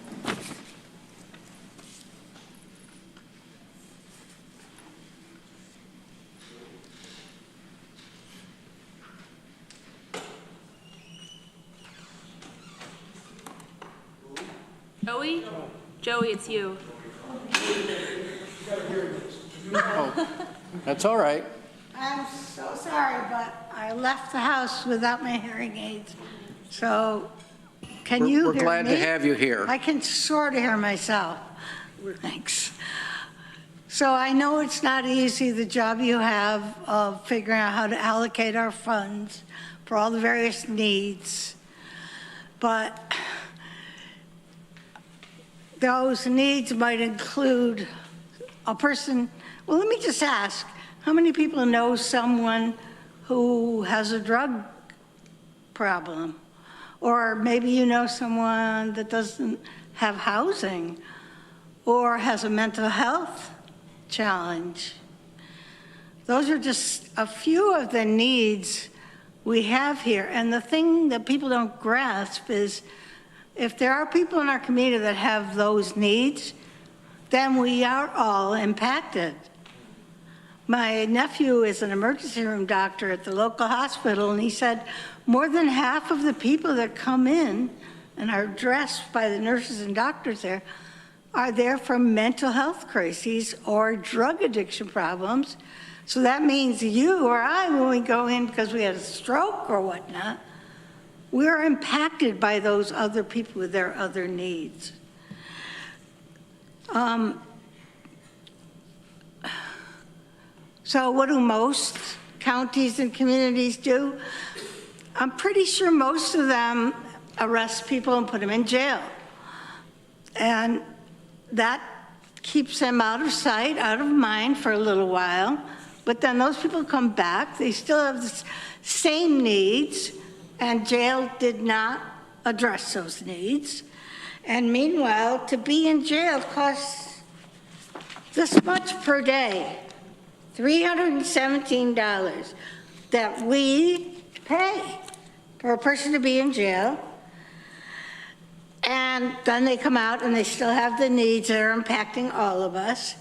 Joey? Joey, it's you. Oh, that's all right. I'm so sorry, but I left the house without my hearing aids. So can you hear me? We're glad to have you here. I can sort of hear myself. Thanks. So I know it's not easy, the job you have of figuring out how to allocate our funds for all the various needs. But those needs might include a person. Well, let me just ask, how many people know someone who has a drug problem Or maybe you know someone that doesn't have housing or has a mental health challenge. Those are just a few of the needs we have here. And the thing that people don't grasp is if there are people in our community that have those needs, then we are all impacted. My nephew is an emergency room doctor at the local hospital, and he said more than half of the people that come in and are addressed by the nurses and doctors there are there from mental health crises or drug addiction problems. So that means you or I, when we go in because we had a stroke or whatnot, we're impacted by those other people with their other needs. So what do most counties and communities do? I'm pretty sure most of them arrest people and put them in jail. And that keeps them out of sight, out of mind for a little while. But then those people come back, they still have the same needs, and jail did not address those needs. And meanwhile, to be in jail costs this much per day, $317 that we pay for a person to be in jail. And then they come out and they still have the needs that are impacting all of us.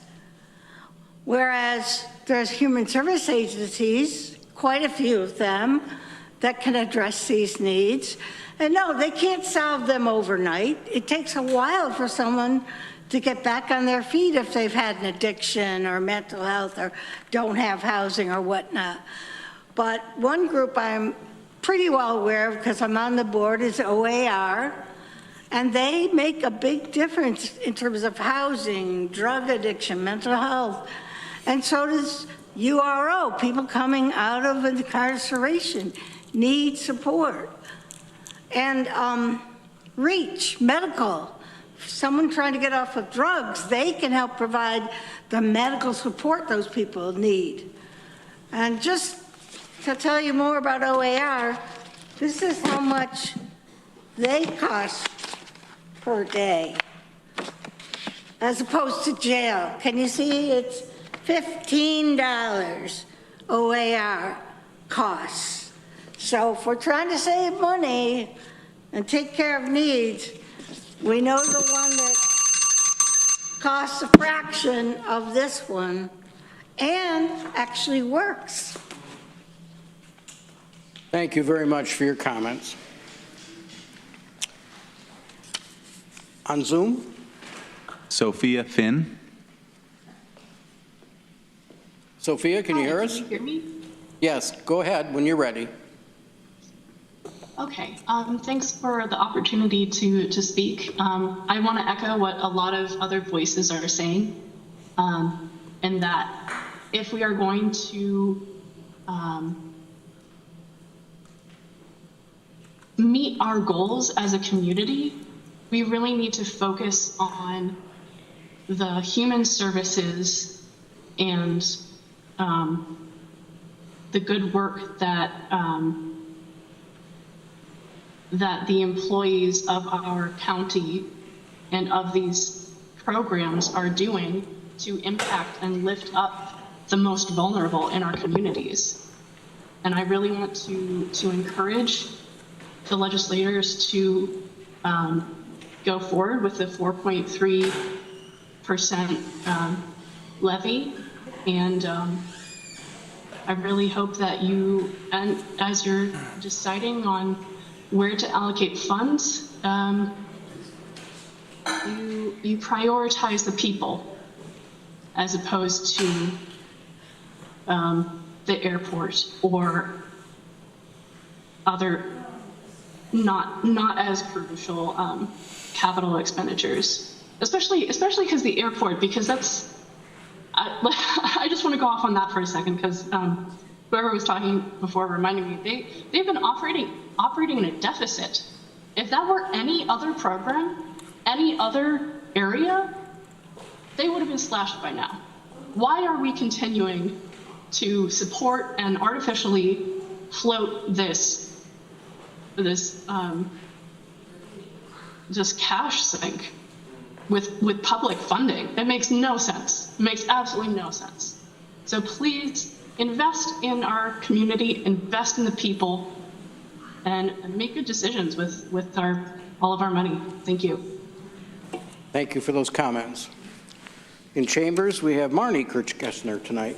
Whereas there's human service agencies, quite a few of them, that can address these needs. And no, they can't solve them overnight. It takes a while for someone to get back on their feet if they've had an addiction or mental health or don't have housing or whatnot. But one group I'm pretty well aware of because I'm on the board is OAR, and they make a big difference in terms of housing, drug addiction, mental health, and so does URO. People coming out of incarceration need support. And REACH, medical, someone trying to get off of drugs, they can help provide the medical support those people need. And just to tell you more about OAR, this is how much they cost per day, as opposed to jail. Can you see? It's $15 OAR costs. So if we're trying to save money and take care of needs, we know the one that costs a fraction of this one and actually works. Thank you very much for your comments. On Zoom? Sophia Finn. Sophia, can you hear us? Can you hear me? Yes, go ahead when you're ready. Okay, thanks for the opportunity to speak. I want to echo what a lot of other voices are saying, in that if we are going to meet our goals as a community, we really need to focus on the human services and the good work that that the employees of our county and of these programs are doing to impact and lift up the most vulnerable in our communities. And I really want to encourage the legislators to go forward with the 4.3% levy. And I really hope that you, and as you're deciding on where to allocate funds, you prioritize the people as opposed to the airport or other not as crucial capital expenditures, especially because the airport, because that's, I just want to go off on that for a second because whoever was talking before reminded me, they've been operating in a deficit. If that were any other program, any other area, they would have been slashed by now. Why are we continuing to support and artificially float this just cash sink with public funding. That makes no sense. It makes absolutely no sense. So please invest in our community, invest in the people, and make good decisions with all of our money. Thank you. Thank you for those comments. In chambers, we have Marnie Kirchgessner tonight.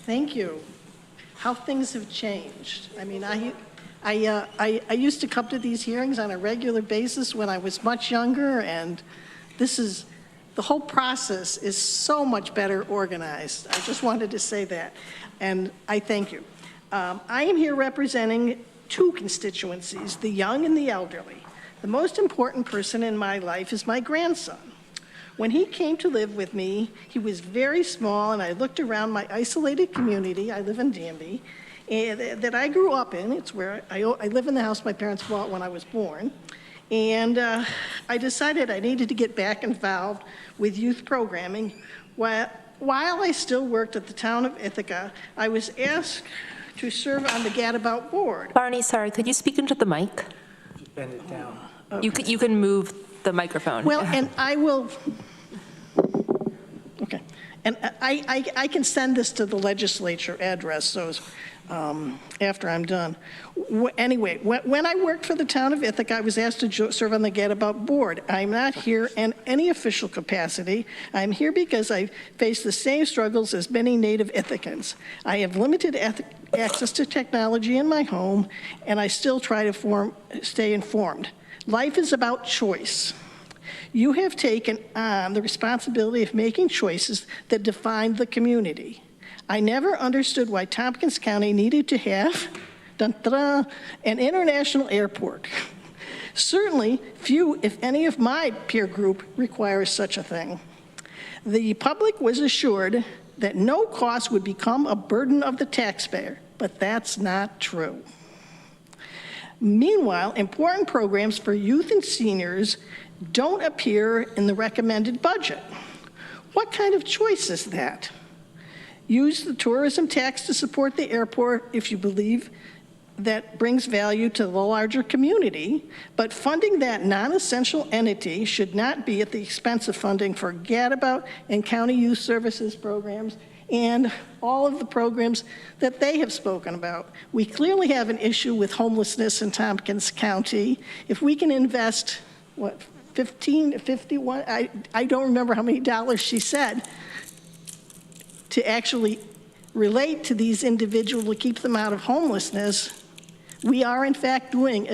Thank you. How things have changed. I mean, I used to come to these hearings on a regular basis when I was much younger, and the whole process is so much better organized. I just wanted to say that, and I thank you. I am here representing two constituencies, the young and the elderly. The most important person in my life is my grandson. When he came to live with me, he was very small, and I looked around my isolated community. I live in Danby, that I grew up in. It's where I live in the house my parents bought when I was born. And I decided I needed to get back involved with youth programming. While I still worked at the town of Ithaca, I was asked to serve on the Gadabout board. Barney, sorry, could you speak into the mic? Bend it down. Okay. You can move the microphone. Well, and I will, okay. And I can send this to the legislature address, so after I'm done. Anyway, when I worked for the town of Ithaca, I was asked to serve on the Gadabout board. I'm not here in any official capacity. I'm here because I face the same struggles as many native Ithacans. I have limited access to technology in my home, and I still try to stay informed. Life is about choice. You have taken on the responsibility of making choices that define the community. I never understood why Tompkins County needed to have an international airport. Certainly, few, if any, of my peer group requires such a thing. The public was assured that no cost would become a burden of the taxpayer, but that's not true. Meanwhile, important programs for youth and seniors don't appear in the recommended budget. What kind of choice is that? Use the tourism tax to support the airport if you believe that brings value to the larger community, but funding that non-essential entity should not be at the expense of funding for Gadabout and county youth services programs and all of the programs that they have spoken about. We clearly have an issue with homelessness in Tompkins County. If we can invest, what, 15, 51, I don't remember how many dollars she said, to actually relate to these individuals to keep them out of homelessness, we are in fact doing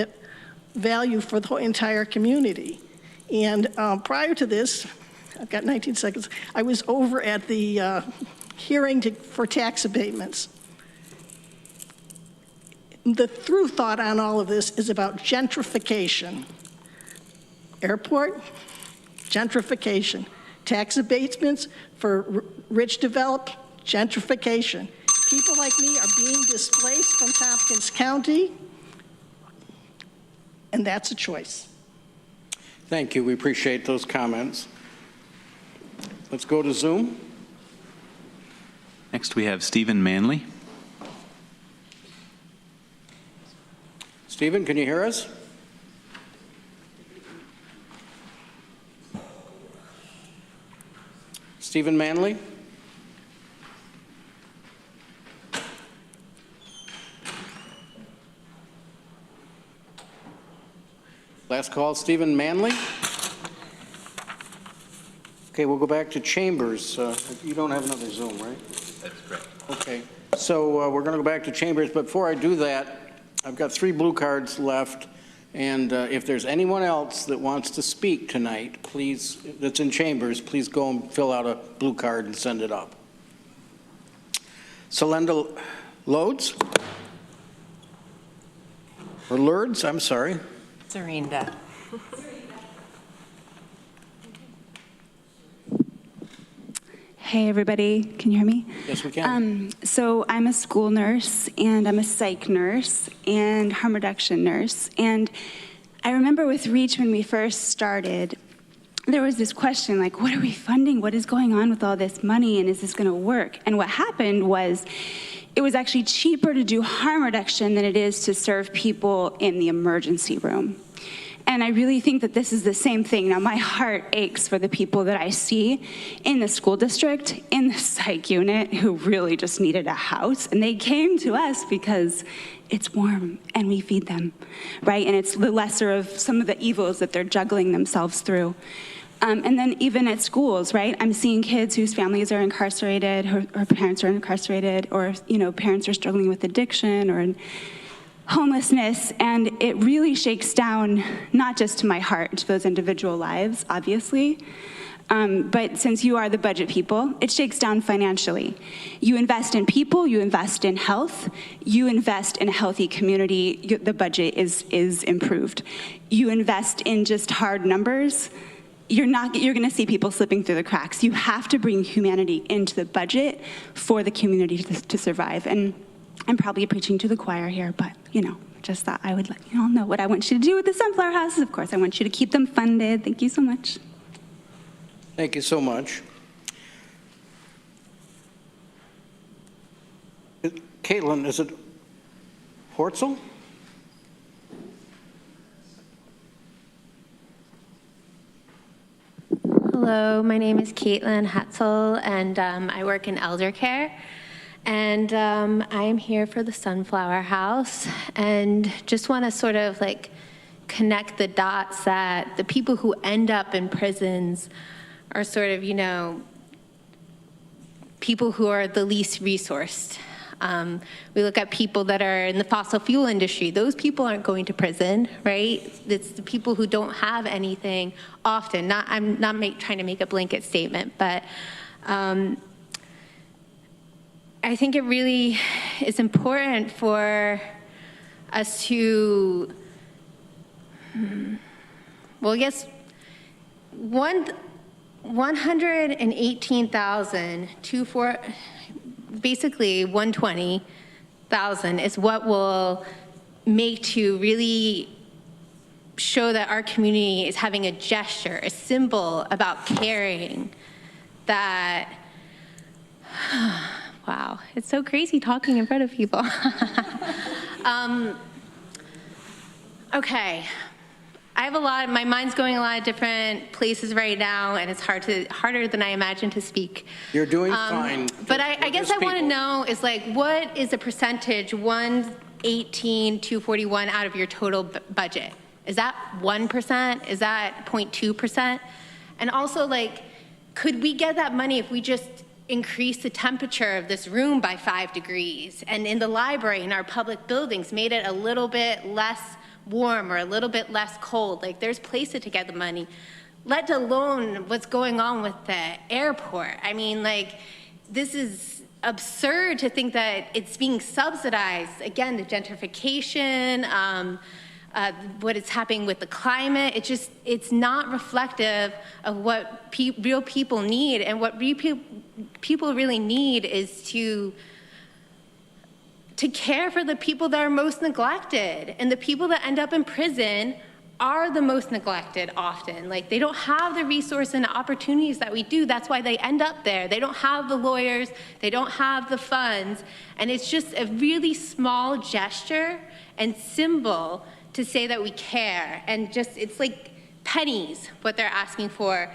value for the entire community. And prior to this, I've got 19 seconds, I was over at the hearing for tax abatements. The through thought on all of this is about gentrification. Airport, gentrification. Tax abatements for rich developed, gentrification. People like me are being displaced from Tompkins County, and that's a choice. Thank you. We appreciate those comments. Let's go to Zoom. Next, we have Stephen Manley. Stephen, can you hear us? Stephen Manley? Last call, Stephen Manley? Okay, we'll go back to Chambers. You don't have another Zoom, right? That's correct. Okay, so we're going to go back to Chambers. But before I do that, I've got 3 blue cards left. And if there's anyone else that wants to speak tonight, please, that's in Chambers, please go and fill out a blue card and send it up. Celenda Lourdes? Or Lourdes, I'm sorry. Serinda. Hey, everybody. Can you hear me? Yes, we can. So I'm a school nurse, and I'm a psych nurse, and harm reduction nurse. And I remember with REACH when we first started, there was this question, like, what are we funding? What is going on with all this money, and is this going to work? And what happened was, it was actually cheaper to do harm reduction than it is to serve people in the emergency room. And I really think that this is the same thing. Now, my heart aches for the people that I see in the school district, in the psych unit, who really just needed a house. And they came to us because it's warm and we feed them, right? And it's the lesser of some of the evils that they're juggling themselves through. And then even at schools, right? I'm seeing kids whose families are incarcerated, or parents are incarcerated, or, you know, parents are struggling with addiction or homelessness, and it really shakes down not just to my heart, to those individual lives, obviously, but since you are the budget people, it shakes down financially. You invest in people, you invest in health, you invest in a healthy community, the budget is improved. You invest in just hard numbers, you're gonna see people slipping through the cracks. You have to bring humanity into the budget for the community to survive. And I'm probably preaching to the choir here, but, you know, just thought I would let you all know what I want you to do with the Sunflower Houses. Of course, I want you to keep them funded. Thank you so much. Thank you so much. Caitlin, is it Hortzel? Hello, my name is Caitlin Hetzel, and I work in elder care. And I'm here for the Sunflower House, and just want to sort of like connect the dots that the people who end up in prisons are sort of, you know, people who are the least resourced. We look at people that are in the fossil fuel industry. Those people aren't going to prison, right? It's the people who don't have anything often. I'm not trying to make a blanket statement, but I think it really is important for us to, well, I guess 118,000 to basically 120,000 is what will make to really show that our community is having a gesture, a symbol about caring, that, wow, it's so crazy talking in front of people. Okay, I have my mind's going a lot of different places right now, and it's harder than I imagined to speak. You're doing fine. But I guess I want to know is like, what is the percentage 118, 241 out of your total budget? Is that 1%? Is that 0.2%? And also, like, could we get that money if we just increase the temperature of this room by 5 degrees, and in the library, in our public buildings, made it a little bit less warm or a little bit less cold? Like, there's places to get the money, let alone what's going on with the airport. I mean, like, this is absurd to think that it's being subsidized. Again, the gentrification, what is happening with the climate, it's not reflective of what real people need. And what people really need is to care for the people that are most neglected. And the people that end up in prison are the most neglected often. Like, they don't have the resources and opportunities that we do. That's why they end up there. They don't have the lawyers, they don't have the funds. And it's just a really small gesture and symbol to say that we care. And just, it's like pennies what they're asking for.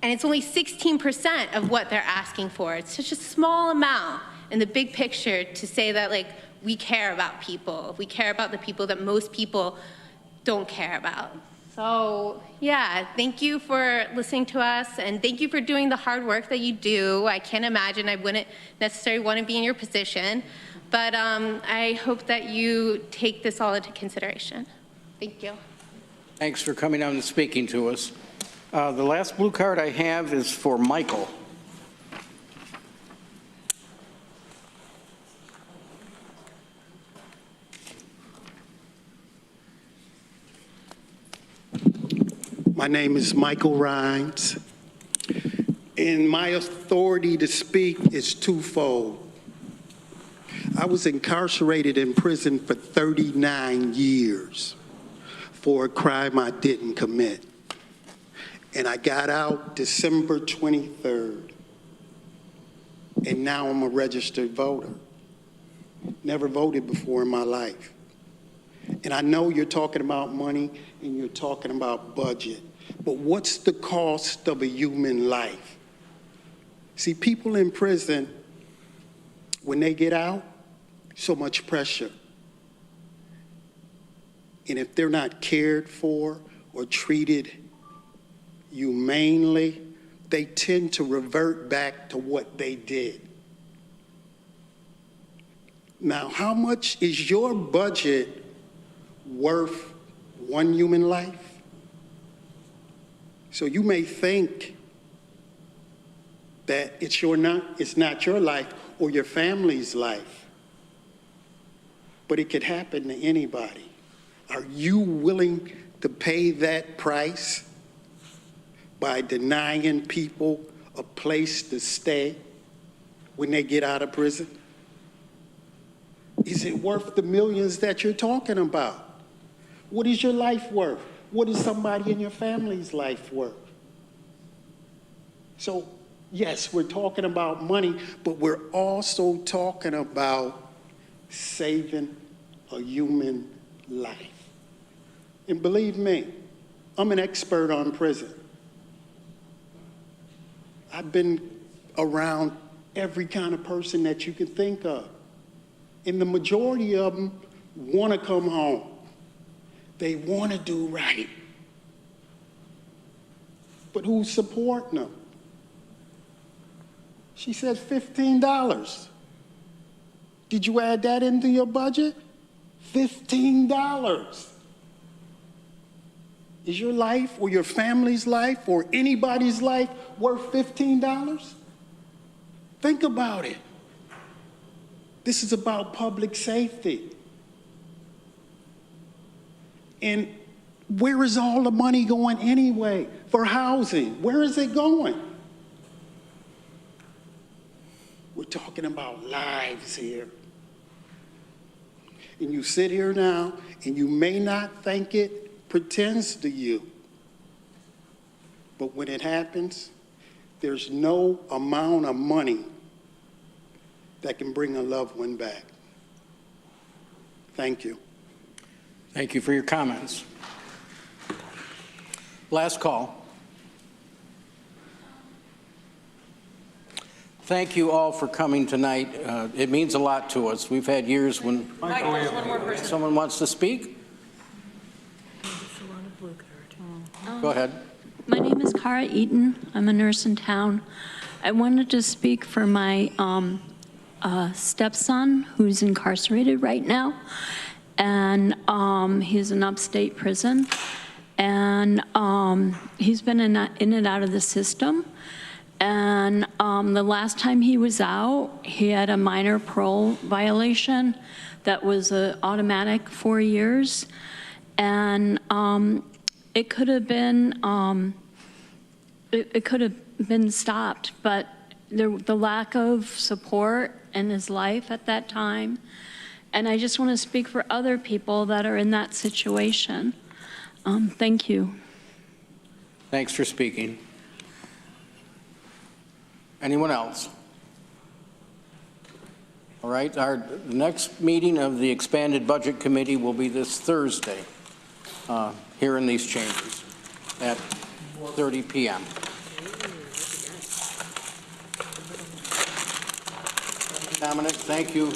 And it's only 16% of what they're asking for. It's such a small amount in the big picture to say that, like, we care about people. We care about the people that most people don't care about. So yeah, thank you for listening to us, and thank you for doing the hard work that you do. I can't imagine, I wouldn't necessarily want to be in your position, but I hope that you take this all into consideration. Thank you. Thanks for coming out and speaking to us. The last blue card I have is for Michael. My name is Michael Rhines, and my authority to speak is twofold. I was incarcerated in prison for 39 years for a crime I didn't commit. and I got out December 23rd. And now I'm a registered voter. Never voted before in my life. And I know you're talking about money and you're talking about budget, but what's the cost of a human life? See, people in prison, when they get out, so much pressure. And if they're not cared for or treated humanely, they tend to revert back to what they did. Now, how much is your budget worth one human life? So you may think that it's not your life or your family's life, but it could happen to anybody. Are you willing to pay that price by denying people a place to stay when they get out of prison? Is it worth the millions that you're talking about? What is your life worth? What is somebody in your family's life worth? So, yes, we're talking about money, but we're also talking about saving a human life. And believe me, I'm an expert on prison. I've been around every kind of person that you can think of. And the majority of them want to come home. They want to do right. But who's supporting them? She said $15. Did you add that into your budget? $15. Is your life or your family's life or anybody's life worth $15? Think about it. This is about public safety. And where is all the money going anyway for housing? Where is it going? We're talking about lives here. And you sit here now, and you may not think it pretends to you. But when it happens, there's no amount of money that can bring a loved one back. Thank you. Thank you for your comments. Last call. Thank you all for coming tonight. It means a lot to us. We've had years when someone wants to speak. Go ahead. My name is Cara Eaton. I'm a nurse in town. I wanted to speak for my stepson, who's incarcerated right now, and he's in upstate prison, and he's been in and out of the system. And the last time he was out, he had a minor parole violation that was automatic 4 years, and it could have been stopped, but the lack of support in his life at that time. And I just want to speak for other people that are in that situation. Thank you. Thanks for speaking. Anyone else? All right, our next meeting of the Expanded Budget Committee will be this Thursday here in these chambers at 4:30 p.m. Dominic, thank you.